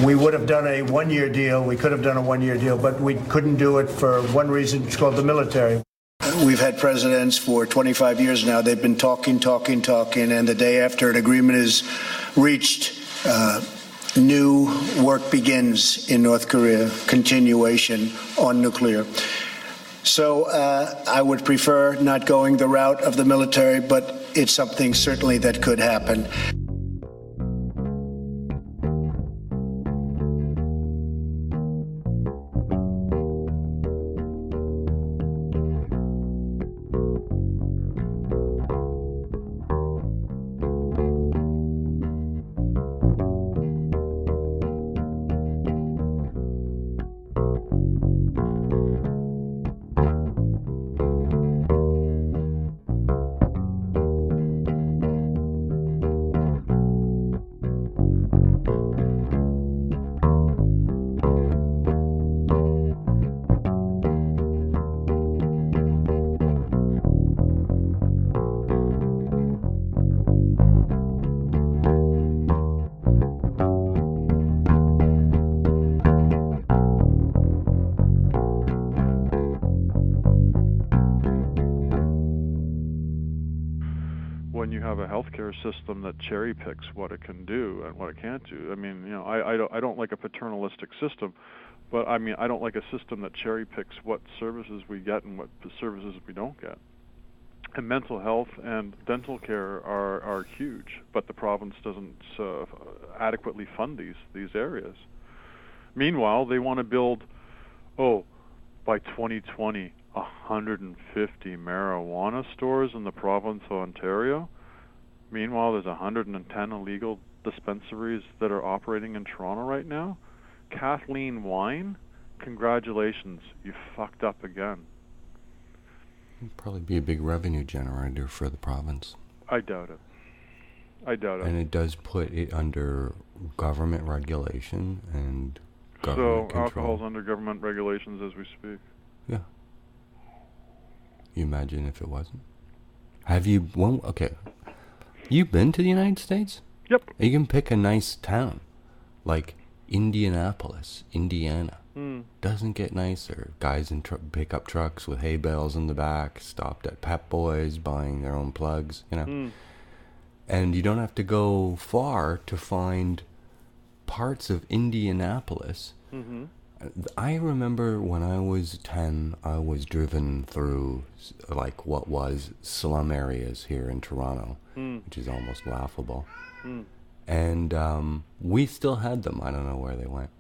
We would have done a one-year deal. We could have done a one-year deal, but we couldn't do it for one reason. It's called the military. We've had presidents for 25 years now. They've been talking, and the day after an agreement is reached, new work begins in North Korea, continuation on nuclear. So I would prefer not going the route of the military, but it's something certainly that could happen.
When you have a healthcare system that cherry picks what it can do and what it can't do. I mean, you know, I don't like a paternalistic system, but I mean, I don't like a system that cherry picks what services we get and what services we don't get. And mental health and dental care are huge, but the province doesn't adequately fund these areas. Meanwhile, they want to build, by 2020, 150 marijuana stores in the province of Ontario. Meanwhile, there's 110 illegal dispensaries that are operating in Toronto right now. Kathleen Wine, congratulations, you fucked up again.
It'd probably be a big revenue generator for the province.
I doubt it. I doubt it.
And it does put it under government regulation and government
So
control.
alcohol's under government regulations as we speak.
Yeah. You imagine if it wasn't? Have you, okay, you've been to the United States?
Yep.
You can pick a nice town, like Indianapolis, Indiana. Doesn't get nicer. Guys in pickup trucks with hay bales in the back, stopped at Pep Boys, buying their own plugs, you know. And you don't have to go far to find parts of Indianapolis. I remember when I was 10, I was driven through like what was slum areas here in Toronto, which is almost laughable. And we still had them. I don't know where they went.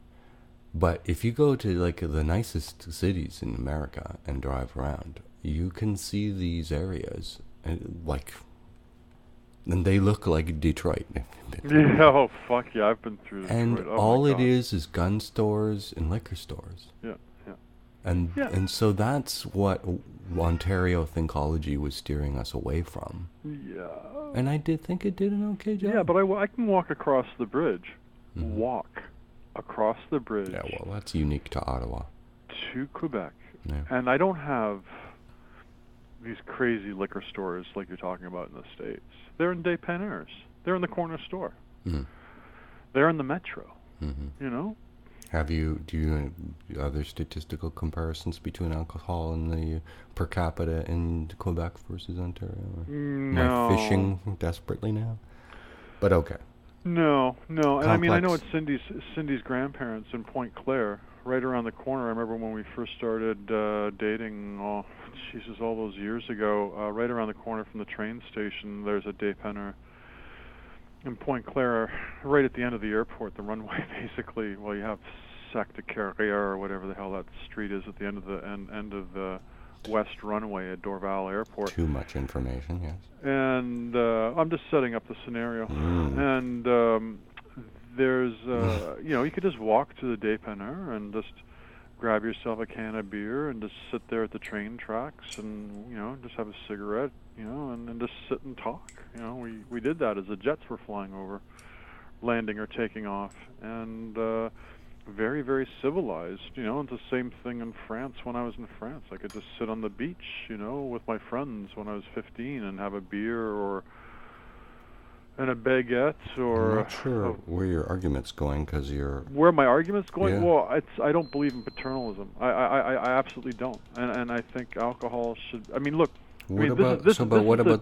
But if you go to like the nicest cities in America and drive around, you can see these areas and they look like Detroit.
Yeah, oh fuck yeah, I've been through Detroit.
And
Oh
all
my
it
God.
is gun stores and liquor stores.
Yeah.
And so that's what Ontario Thinkology was steering us away from.
Yeah.
And I did think it did an okay job.
Yeah, but I can walk across the bridge. Walk across the bridge.
Yeah, well, that's unique to Ottawa.
To Quebec.
Yeah.
And I don't have these crazy liquor stores like you're talking about in the States. They're in dépanneurs. They're in the corner store. They're in the metro. You know?
Do you other statistical comparisons between alcohol and the per capita in Quebec versus Ontario? Am
No.
I fishing desperately now? But okay.
No. And I mean, I know
Complex.
it's Cindy's grandparents in Point Claire, right around the corner. I remember when we first started dating, all those years ago, right around the corner from the train station, there's a dépanneur in Point Claire, right at the end of the airport, the runway, basically. Well, you have Sac de Carrière, or whatever the hell that street is at the end of the west runway at Dorval Airport.
Too much information, yes.
And I'm just setting up the scenario. And there's, you could just walk to the dépanneur and just grab yourself a can of beer and just sit there at the train tracks and, just have a cigarette, and just sit and talk. We did that as the jets were flying over, landing or taking off. And very, very civilized. It's the same thing in France when I was in France. I could just sit on the beach, with my friends when I was 15 and have a beer or and a baguette or...
I'm not sure where your argument's going, because you're...
Where my argument's going?
Yeah.
Well, I don't believe in paternalism. I absolutely don't. And I think alcohol should... I mean, look...
What about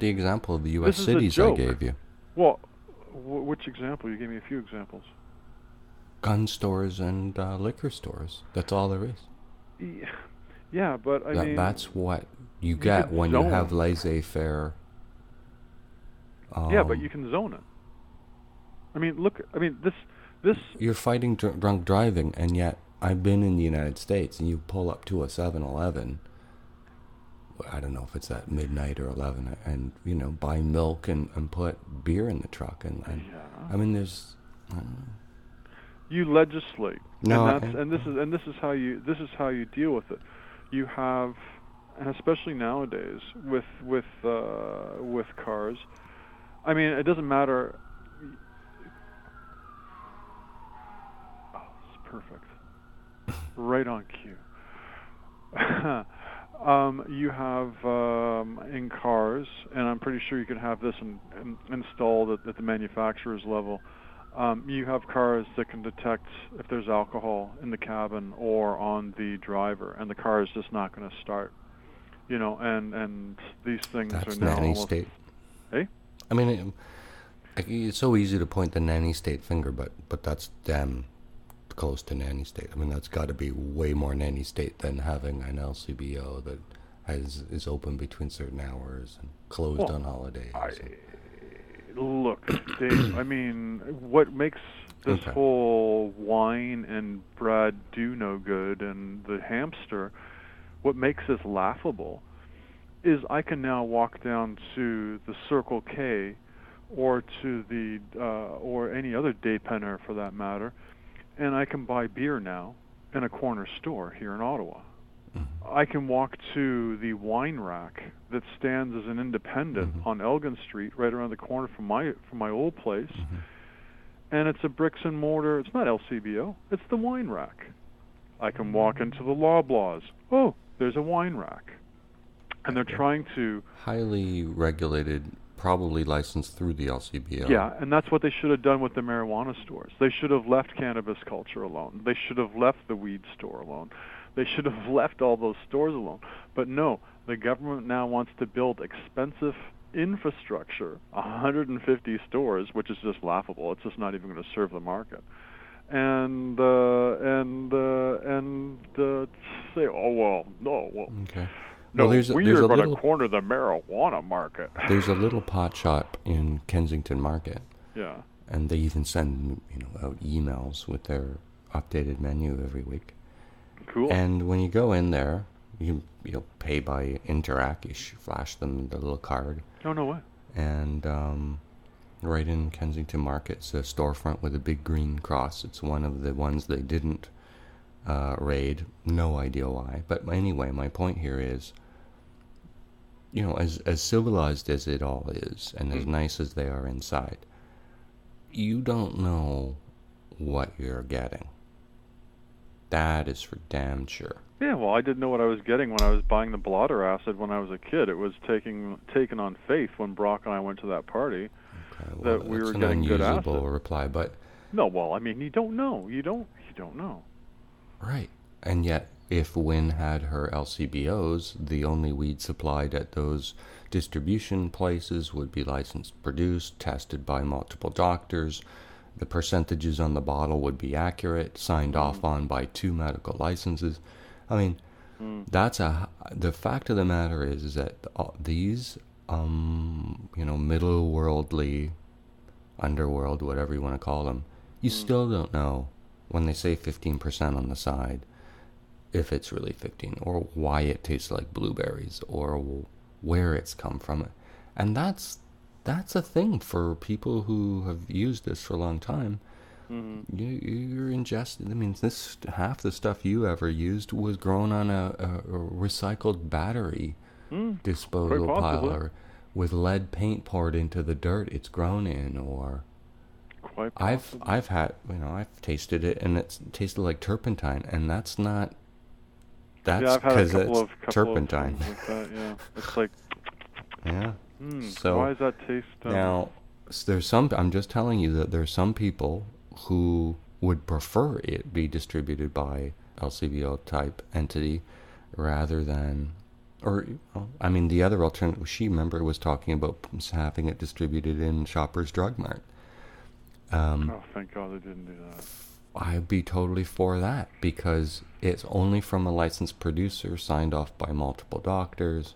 the example of the U.S. cities I gave you?
Well, which example? You gave me a few examples.
Gun stores and liquor stores. That's all there is.
Yeah, but I mean...
That's what you get when you have laissez-faire...
yeah, but you can zone it. I mean, look, this...
You're fighting drunk driving, and yet I've been in the United States, and you pull up to a 7-Eleven, I don't know if it's at midnight or 11, and, buy milk and put beer in the truck. And
yeah.
I mean, there's... I don't know.
You legislate.
No,
and this is how you deal with it. You have, and especially nowadays with cars, I mean, it doesn't matter. Oh, it's perfect. Right on cue. You have in cars, and I'm pretty sure you can have this installed at the manufacturer's level. You have cars that can detect if there's alcohol in the cabin or on the driver, and the car is just not going to start. And these things
That's
are now
nanny
almost...
state.
Hey?
I mean, it's so easy to point the nanny state finger, but that's damn close to nanny state. I mean, that's got to be way more nanny state than having an LCBO that is open between certain hours and closed on holidays.
Look, Dave, I mean, what makes this whole wine and bread do no good and the hamster, what makes this laughable is I can now walk down to the Circle K or to the or any other dépanneur for that matter, and I can buy beer now in a corner store here in Ottawa. I can walk to the wine rack that stands as an independent on Elgin Street, right around the corner from my old place, and it's a bricks and mortar. It's not LCBO. It's the wine rack. I can walk into the Loblaws. Oh, there's a wine rack, and they're trying to
highly regulated, probably licensed through the LCBO.
Yeah, and that's what they should have done with the marijuana stores. They should have left cannabis culture alone. They should have left the weed store alone. They should have left all those stores alone. But no, the government now wants to build expensive infrastructure, 150 stores, which is just laughable. It's just not even going to serve the market. And say, oh well, no, well.
Okay.
No,
well,
we are going to corner the marijuana market.
There's a little pot shop in Kensington Market.
Yeah.
And they even send out emails with their updated menu every week.
Cool.
And when you go in there, you'll pay by Interac. You flash them the little card.
Oh, no way.
And right in Kensington Market's a storefront with a big green cross. It's one of the ones they didn't raid. No idea why. But anyway, my point here is, as civilized as it all is, and as nice as they are inside, you don't know what you're getting. That is for damn sure.
Yeah, well, I didn't know what I was getting when I was buying the blotter acid when I was a kid. It was taken on faith when Brock and I went to that party that we were getting good acid.
That's an unusable reply, but...
No, well, I mean, you don't know. You don't know.
Right. And yet, if Wynn had her LCBOs, the only weed supplied at those distribution places would be licensed, produced, tested by multiple doctors. The percentages on the bottle would be accurate, signed off on by 2 medical licenses. I mean, the fact of the matter is that these, middle worldly, underworld, whatever you want to call them, you still don't know when they say 15% on the side, if it's really 15, or why it tastes like blueberries, or where it's come from. And that's a thing for people who have used this for a long time. You're ingested. I mean, half the stuff you ever used was grown on a recycled battery disposal pile, or with lead paint poured into the dirt it's grown in, or
quite possibly.
I've had, I've tasted it, and it's tasted like turpentine, and that's not. That's because it's turpentine.
Like that, yeah, it's like.
Yeah. So
why does that taste?
Now, there's some. I'm just telling you that there's some people who would prefer it be distributed by LCBO type entity rather than, the other alternative. She was talking about having it distributed in Shoppers Drug Mart.
Oh, thank God they didn't do that.
I'd be totally for that, because it's only from a licensed producer, signed off by multiple doctors,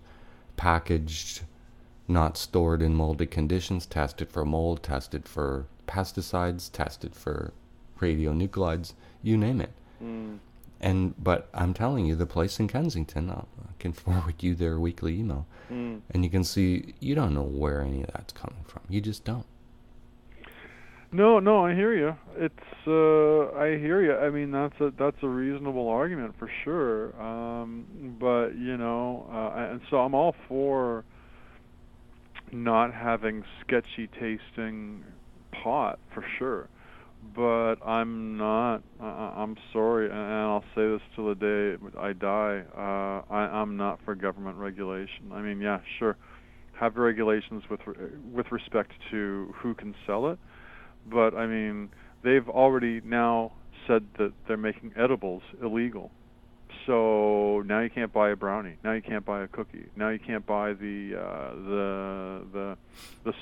packaged, not stored in moldy conditions, tested for mold, tested for pesticides, tested for radionuclides, you name it. But I'm telling you, the place in Kensington, I can forward you their weekly email, and you can see, you don't know where any of that's coming from. You just don't.
No, I hear you. I hear you. I mean, that's a reasonable argument for sure. But and so I'm all for not having sketchy tasting pot for sure. But I'm not. I'm sorry, and I'll say this till the day I die. I'm not for government regulation. I mean, yeah, sure, have regulations with respect to who can sell it. But, I mean, they've already now said that they're making edibles illegal. So now you can't buy a brownie. Now you can't buy a cookie. Now you can't buy the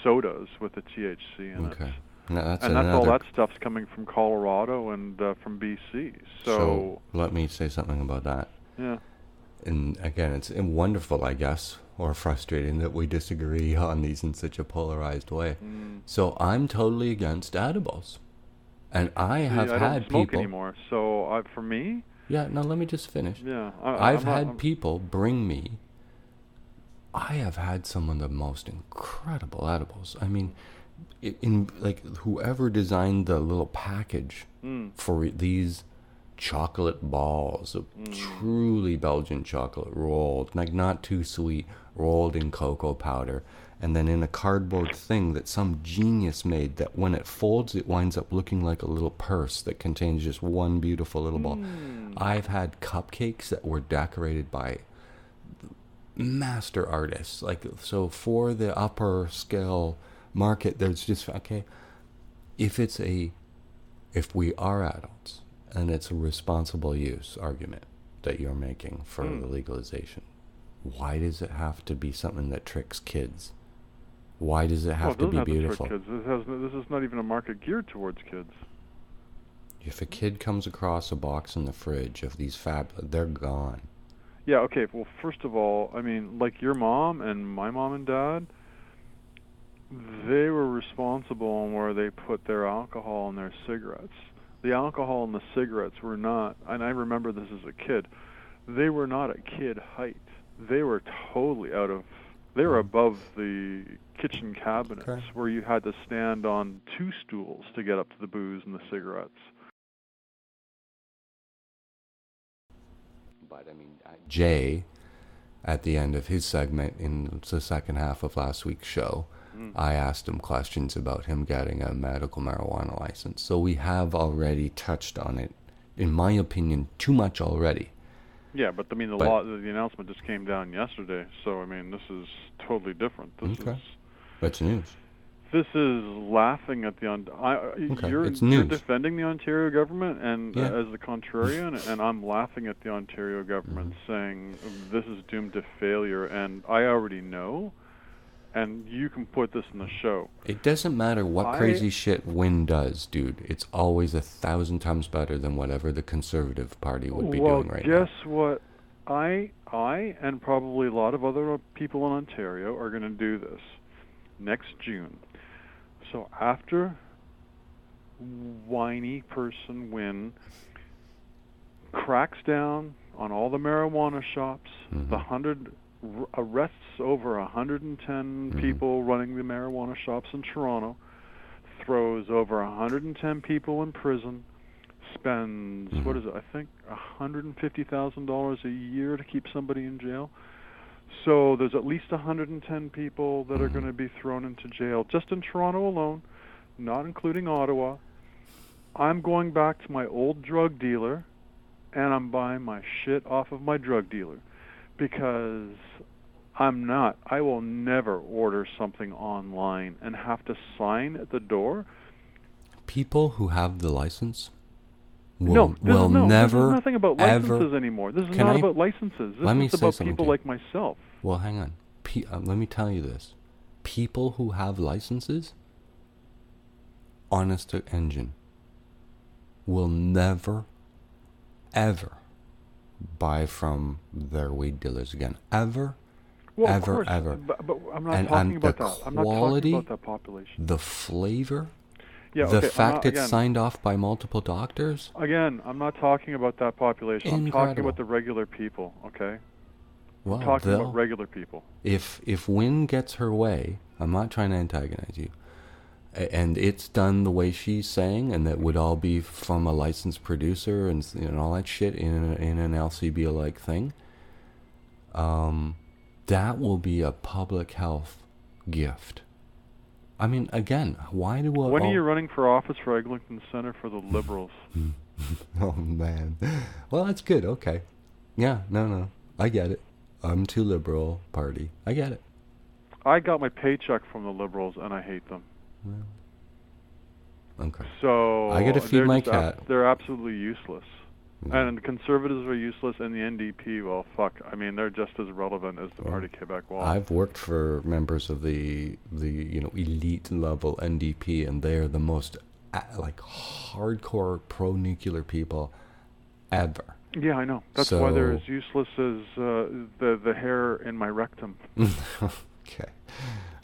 sodas with the THC in it. And all that stuff's coming from Colorado and from BC. So
let me say something about that.
Yeah.
And again, it's wonderful, I guess, or frustrating that we disagree on these in such a polarized way. So I'm totally against edibles, and I have
I
had
don't smoke
people
anymore. So for me,
yeah. No, let me just finish.
Yeah,
I've had people bring me. I have had some of the most incredible edibles. I mean, in like whoever designed the little package for these chocolate balls of truly Belgian chocolate rolled, like not too sweet, rolled in cocoa powder, and then in a cardboard thing that some genius made that when it folds, it winds up looking like a little purse that contains just one beautiful little ball. I've had cupcakes that were decorated by master artists. Like, so for the upper scale market, there's just, okay, if we are adults and it's a responsible use argument that you're making for the legalization, why does it have to be something that tricks kids? Why does it have to be beautiful?
This is not even a market geared towards kids.
If a kid comes across a box in the fridge of these they're gone.
Yeah, okay, well, first of all, I mean, like your mom and my mom and dad, they were responsible in where they put their alcohol in their cigarettes. The alcohol in the cigarettes were not, and I remember this as a kid, they were not at kid height. They were totally they were above the kitchen cabinets where you had to stand on 2 stools to get up to the booze and the cigarettes.
But I mean, Jay, at the end of his segment in the second half of last week's show, I asked him questions about him getting a medical marijuana license. So we have already touched on it, in my opinion, too much already.
Yeah, but I mean, the announcement just came down yesterday. So I mean, this is totally different.
That's news.
This is laughing at you're defending the Ontario government and as the contrarian, and I'm laughing at the Ontario government saying this is doomed to failure, and I already know, and you can put this in the show.
It doesn't matter what crazy shit Wynne does, dude. It's always 1,000 times better than whatever the Conservative Party would be doing right now.
Well, guess what? I and probably a lot of other people in Ontario are going to do this next June. So after whiny person Wynne cracks down on all the marijuana shops, arrests over 110 people running the marijuana shops in Toronto, throws over 110 people in prison, spends, what is it, I think $150,000 a year to keep somebody in jail. So there's at least 110 people that are going to be thrown into jail just in Toronto alone, not including Ottawa. I'm going back to my old drug dealer, and I'm buying my shit off of my drug dealer, because I will never order something online and have to sign at the door.
People who have the license
will
never,
this is nothing about licenses
ever,
anymore. This is not about licenses. This is about people like myself.
Well, hang on. Let me tell you this. People who have licenses, honest to engine, will never, ever buy from their weed dealers again. Ever.
Well,
ever,
of course,
ever.
But I'm not talking about that. I'm not talking about that population.
The flavor,
the
fact it's signed off by multiple doctors.
Again, I'm not talking about that population.
Incredible.
I'm talking about the regular people, okay?
Well,
I'm talking about regular people.
If Wynne gets her way, I'm not trying to antagonize you, and it's done the way she's saying, and that would all be from a licensed producer and all that shit in an LCB-like thing, that will be a public health gift. I mean, again, why do
When are you running for office for Eglinton Centre for the Liberals?
Oh, man. Well, that's good. Okay. Yeah, no. I get it. I'm too liberal party. I get it.
I got my paycheck from the Liberals, and I hate them.
Well, okay.
So
I got to feed my cat.
They're absolutely useless. And the Conservatives are useless, and the NDP, well, fuck. I mean, they're just as relevant as the Parti Québécois.
I've worked for members of the elite level NDP, and they're the most hardcore pro-nuclear people ever.
Yeah, I know. That's why they're as useless as the hair in my rectum.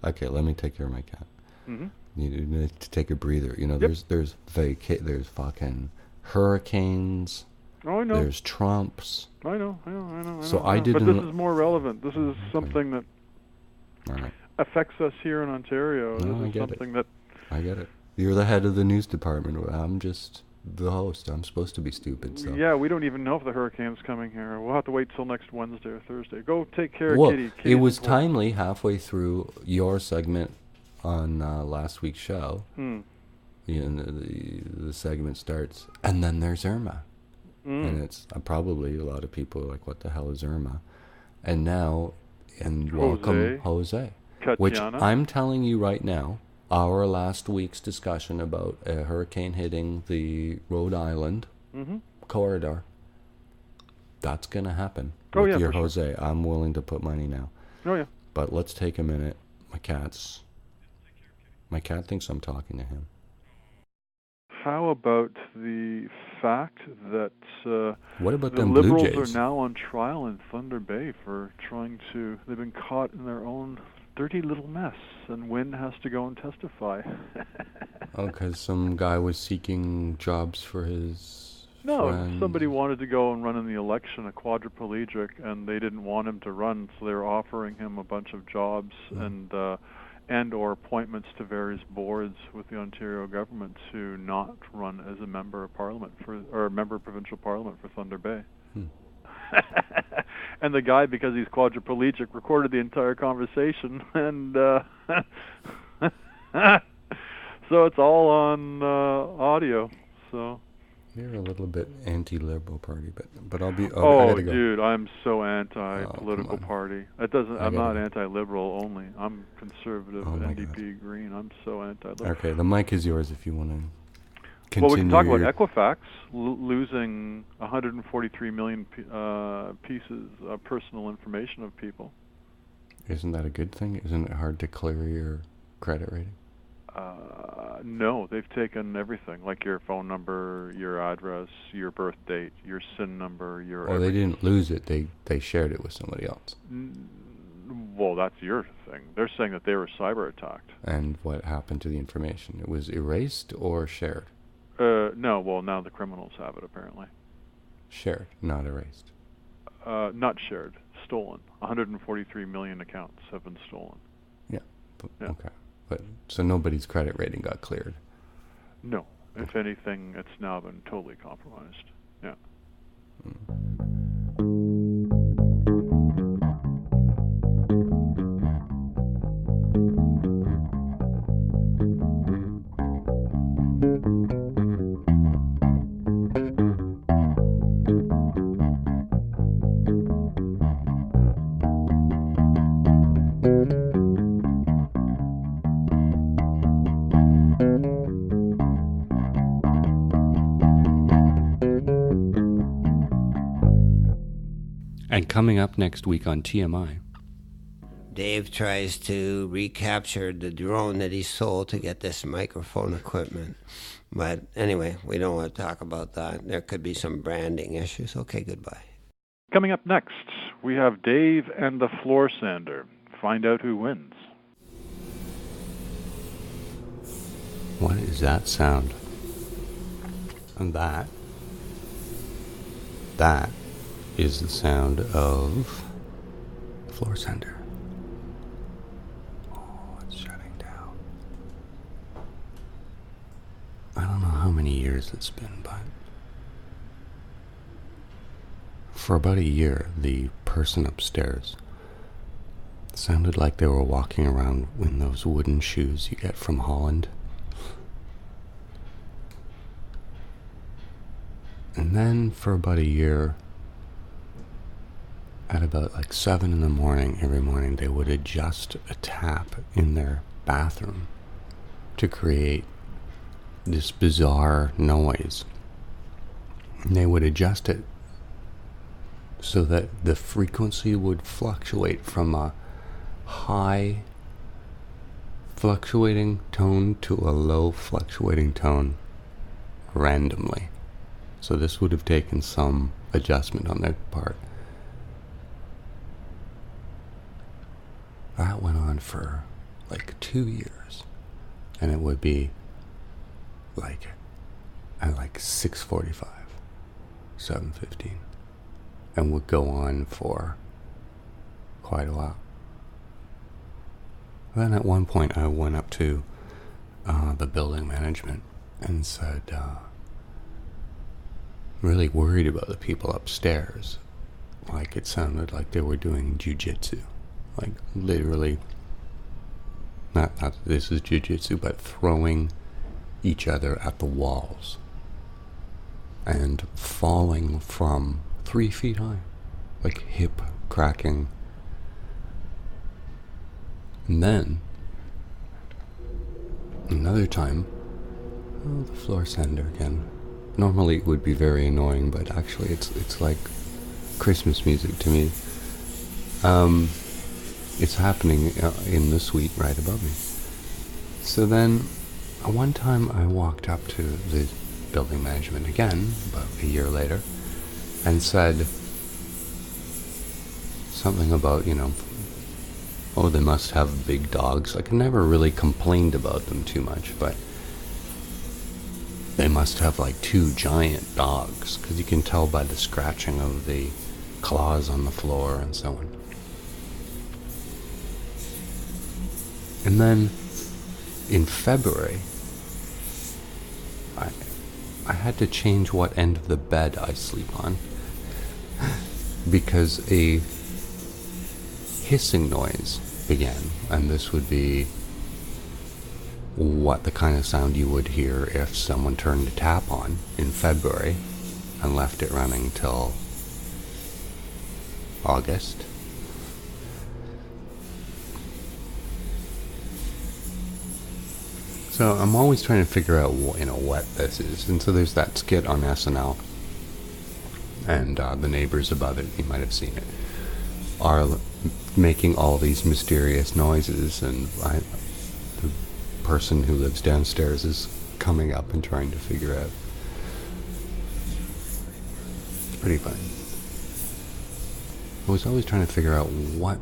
Okay. Let me take care of my cat.
Mm-hmm.
You need to take a breather. There's fucking hurricanes.
Oh, I know.
There's Trumps.
I know.
So
But this is more relevant. This is something that affects us here in Ontario.
No,
this is something that
I get it. You're the head of the news department. I'm just the host. I'm supposed to be stupid, so.
Yeah, we don't even know if the hurricane's coming here. We'll have to wait till next Wednesday or Thursday. Go take care
Well,
of Kitty.
it
Kitty's
was
important.
timely halfway through your segment on last week's show. You know, the segment starts, and then there's Irma. And it's probably a lot of people are like, what the hell is Irma? And now, and welcome Jose. Which
Katiana.
I'm telling you right now, our last week's discussion about a hurricane hitting the Rhode Island corridor, that's going to happen.
Oh,
with
yeah,
your
for
Jose. I'm willing to put money now.
Oh, yeah.
But let's take a minute. My cat thinks I'm talking to him.
How about the fact that
What about
the
them Blue
Liberals
Jays?
are now on trial in Thunder Bay for they've been caught in their own dirty little mess, and Wynne has to go and testify.
Oh, because some guy was seeking jobs for his friend.
Somebody wanted to go and run in the election, a quadriplegic, and they didn't want him to run, so they were offering him a bunch of jobs and or appointments to various boards with the Ontario government to not run as a member of Parliament or a member of provincial Parliament for Thunder Bay. And the guy, because he's quadriplegic, recorded the entire conversation, and so it's all on audio. So
you're a little bit anti-liberal party, but I'll be. I
oh,
gotta go.
dude, I'm so anti-political
come on.
party. It doesn't. I'm not
go.
anti-liberal only. I'm conservative,
Oh, my
NDP, Green. I'm so anti-liberal.
Okay, the mic is yours if you want to.
Well, we can talk about Equifax losing 143 million pieces of personal information of people.
Isn't that a good thing? Isn't it hard to clear your credit rating?
No, they've taken everything, like your phone number, your address, your birth date, your SIN number, your.
Or they didn't lose it; they shared it with somebody else.
Well, that's your thing. They're saying that they were cyber attacked.
And what happened to the information? It was erased or shared?
No, well, now the criminals have it, apparently.
Shared, not erased.
Not shared, stolen. 143 million accounts have been stolen.
Yeah. Okay. But so nobody's credit rating got cleared?
No. If anything, it's now been totally compromised. Yeah.
And coming up next week on TMI.
Dave tries to recapture the drone that he sold to get this microphone equipment. But anyway, we don't want to talk about that. There could be some branding issues. Okay, goodbye.
Coming up next, we have Dave and the floor sander. Find out who wins.
What is that sound? And that is the sound of the floor sander. Oh, it's shutting down. I don't know how many years it's been, but for about a year, the person upstairs sounded like they were walking around in those wooden shoes you get from Holland. And then for about a year, at about like 7 in the morning, every morning, they would adjust a tap in their bathroom to create this bizarre noise. And they would adjust it so that the frequency would fluctuate from a high fluctuating tone to a low fluctuating tone randomly. So this would have taken some adjustment on their part. That went on for like 2 years. And it would be like at like 6:45, 7:15. And would go on for quite a while. Then at one point I went up to the building management and said, really worried about the people upstairs. Like, it sounded like they were doing jujitsu. Like, literally, not that this is jujitsu, but throwing each other at the walls and falling from 3 feet high, like hip cracking. And then another time, oh, the floor sander again. Normally it would be very annoying, but actually it's like Christmas music to me. It's happening in the suite right above me. So then, one time I walked up to the building management again, about a year later, and said something about, oh, they must have big dogs. Like, I never really complained about them too much, but they must have like 2 giant dogs, because you can tell by the scratching of the claws on the floor and so on. And then in February, I had to change what end of the bed I sleep on because a hissing noise began, and this would be what the kind of sound you would hear if someone turned a tap on in February and left it running till August. So I'm always trying to figure out, what this is. And so there's that skit on SNL, and the neighbors above it, you might have seen it, are making all these mysterious noises, and the person who lives downstairs is coming up and trying to figure out. It's pretty funny. I was always trying to figure out what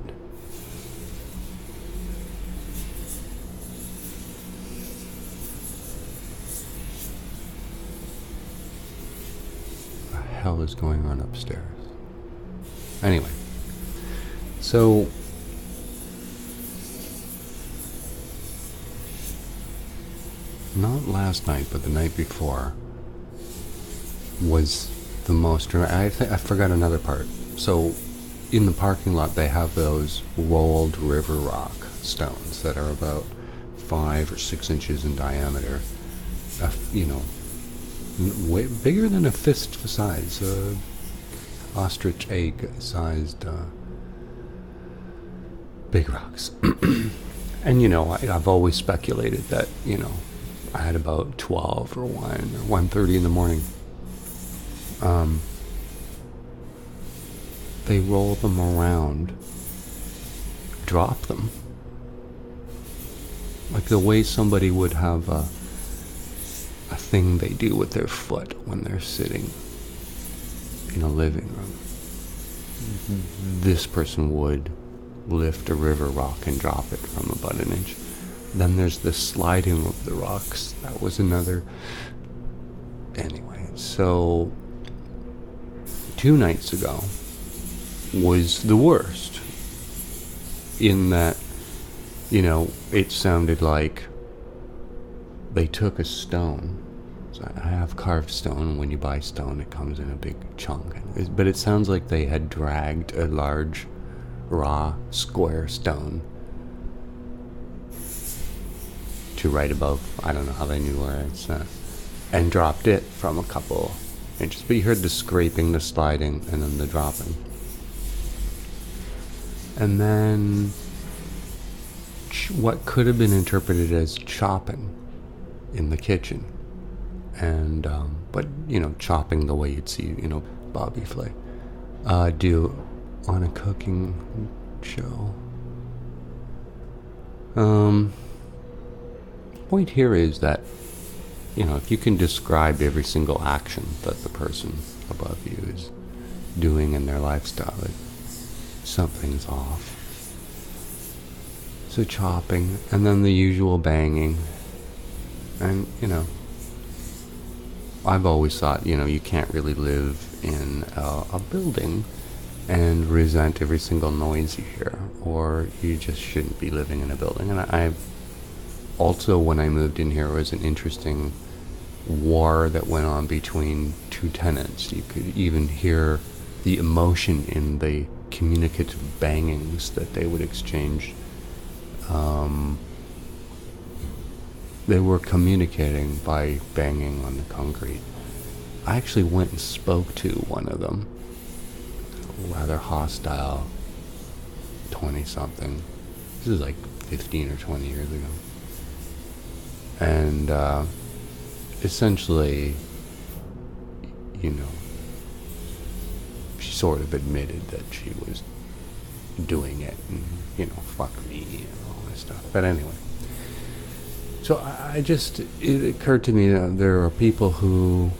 the hell is going on upstairs. Anyway, so not last night, but the night before was the most dramatic. I forgot another part. So in the parking lot, they have those rolled river rock stones that are about 5 or 6 inches in diameter. Way bigger than a fist size, ostrich egg sized big rocks. And I've always speculated that I had about 12 or 1 or 1:30 in the morning. They roll them around, drop them, like the way somebody would have a thing they do with their foot when they're sitting in a living room. This person would lift a river rock and drop it from about 1 inch. Then there's the sliding of the rocks. That was another. Anyway, so 2 nights ago was the worst, in that, it sounded like they took a stone. So I have carved stone. When you buy stone, it comes in a big chunk. But it sounds like they had dragged a large, raw, square stone to right above, I don't know how they knew where it's and dropped it from a couple inches. But you heard the scraping, the sliding, and then the dropping. And then what could have been interpreted as chopping in the kitchen. And, but, chopping the way you'd see, Bobby Flay do on a cooking show. Point here is that, if you can describe every single action that the person above you is doing in their lifestyle, something's off. So chopping, and then the usual banging. And, I've always thought, you can't really live in a building and resent every single noise you hear, or you just shouldn't be living in a building. And I've also, when I moved in here, it was an interesting war that went on between two tenants. You could even hear the emotion in the communicative bangings that they would exchange. They were communicating by banging on the concrete. I actually went and spoke to one of them, rather hostile, 20-something. This is like 15 or 20 years ago. And essentially, you know, she sort of admitted that she was doing it and, you know, fuck me and all this stuff. But anyway. So it occurred to me that there are people who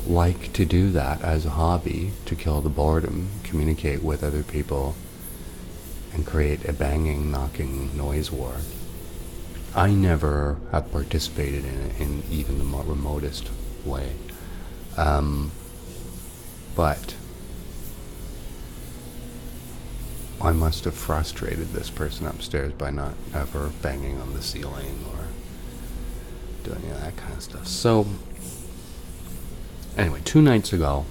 like to do that as a hobby, to kill the boredom, communicate with other people, and create a banging, knocking noise war. I never have participated in it in even the remotest way. But I must have frustrated this person upstairs by not ever banging on the ceiling or doing that kind of stuff. So, anyway, 2 nights ago,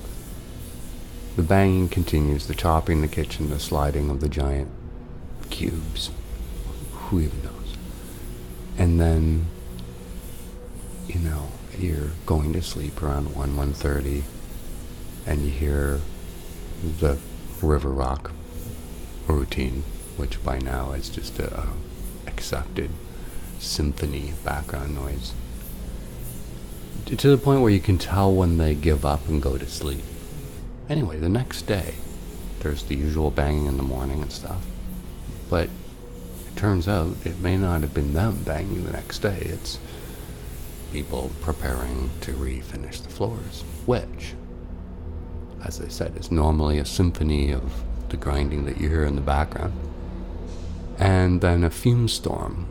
the banging continues, the chopping, the kitchen, the sliding of the giant cubes. Who even knows? And then, you know, you're going to sleep around 1:30, and you hear the River Rock routine, which by now is just a accepted symphony background noise, to the point where you can tell when they give up and go to sleep. Anyway, the next day, there's the usual banging in the morning and stuff, but it turns out it may not have been them banging the next day. It's people preparing to refinish the floors, which, as I said, is normally a symphony of the grinding that you hear in the background. And then a fume storm,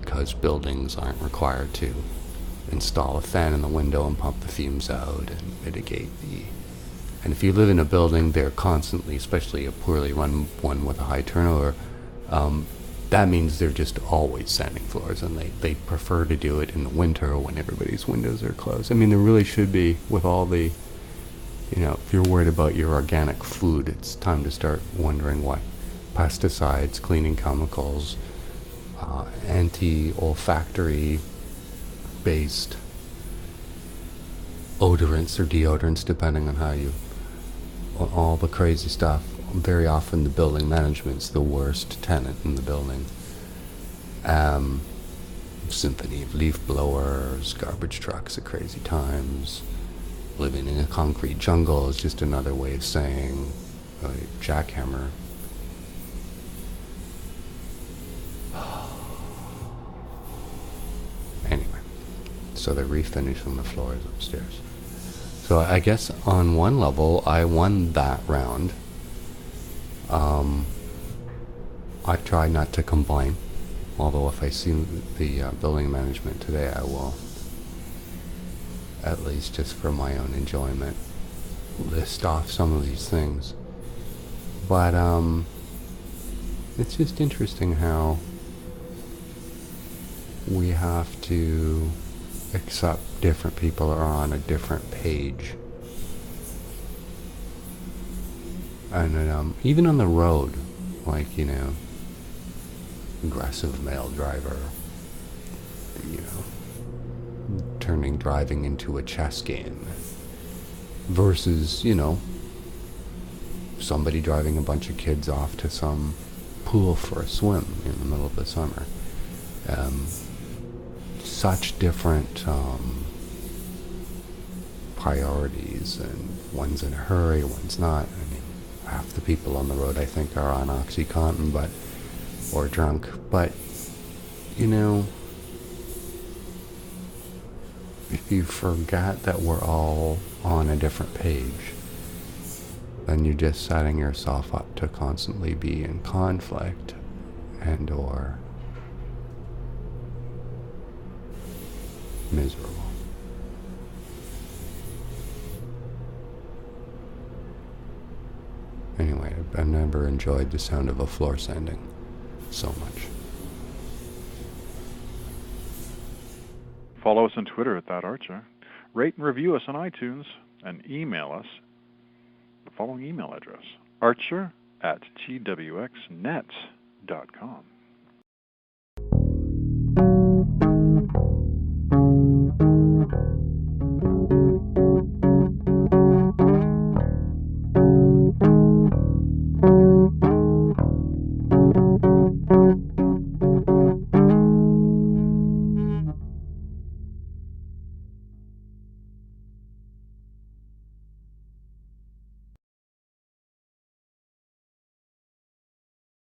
because buildings aren't required to install a fan in the window and pump the fumes out and mitigate the... And if you live in a building, they're constantly, especially a poorly run one with a high turnover, that means they're just always sanding floors, and they prefer to do it in the winter when everybody's windows are closed. I mean, there really should be, with all the, you know, if you're worried about your organic food, it's time to start wondering what pesticides, cleaning chemicals, anti-olfactory based odorants or deodorants, depending on how you, all the crazy stuff. Very often the building management's the worst tenant in the building. Symphony of leaf blowers, garbage trucks at crazy times. Living in a concrete jungle is just another way of saying jackhammer. Anyway, so they're refinishing the floors upstairs. So I guess on one level, I won that round. I try not to complain, although if I see the building management today, I will, at least just for my own enjoyment, list off some of these things. But it's just interesting how we have to accept different people are on a different page. And even on the road, like, you know, aggressive male driver, you know, turning driving into a chess game, versus, you know, somebody driving a bunch of kids off to some pool for a swim in the middle of the summer. Such different priorities, and one's in a hurry, one's not. I mean, half the people on the road, I think, are on OxyContin, or drunk. But, you know, if you forget that we're all on a different page, then you're just setting yourself up to constantly be in conflict and or miserable. Anyway, I've never enjoyed the sound of a floor sanding so much.
Follow us on Twitter at @ThatArcher. rate and review us on iTunes, and email us the following email address, archer@twxnet.com.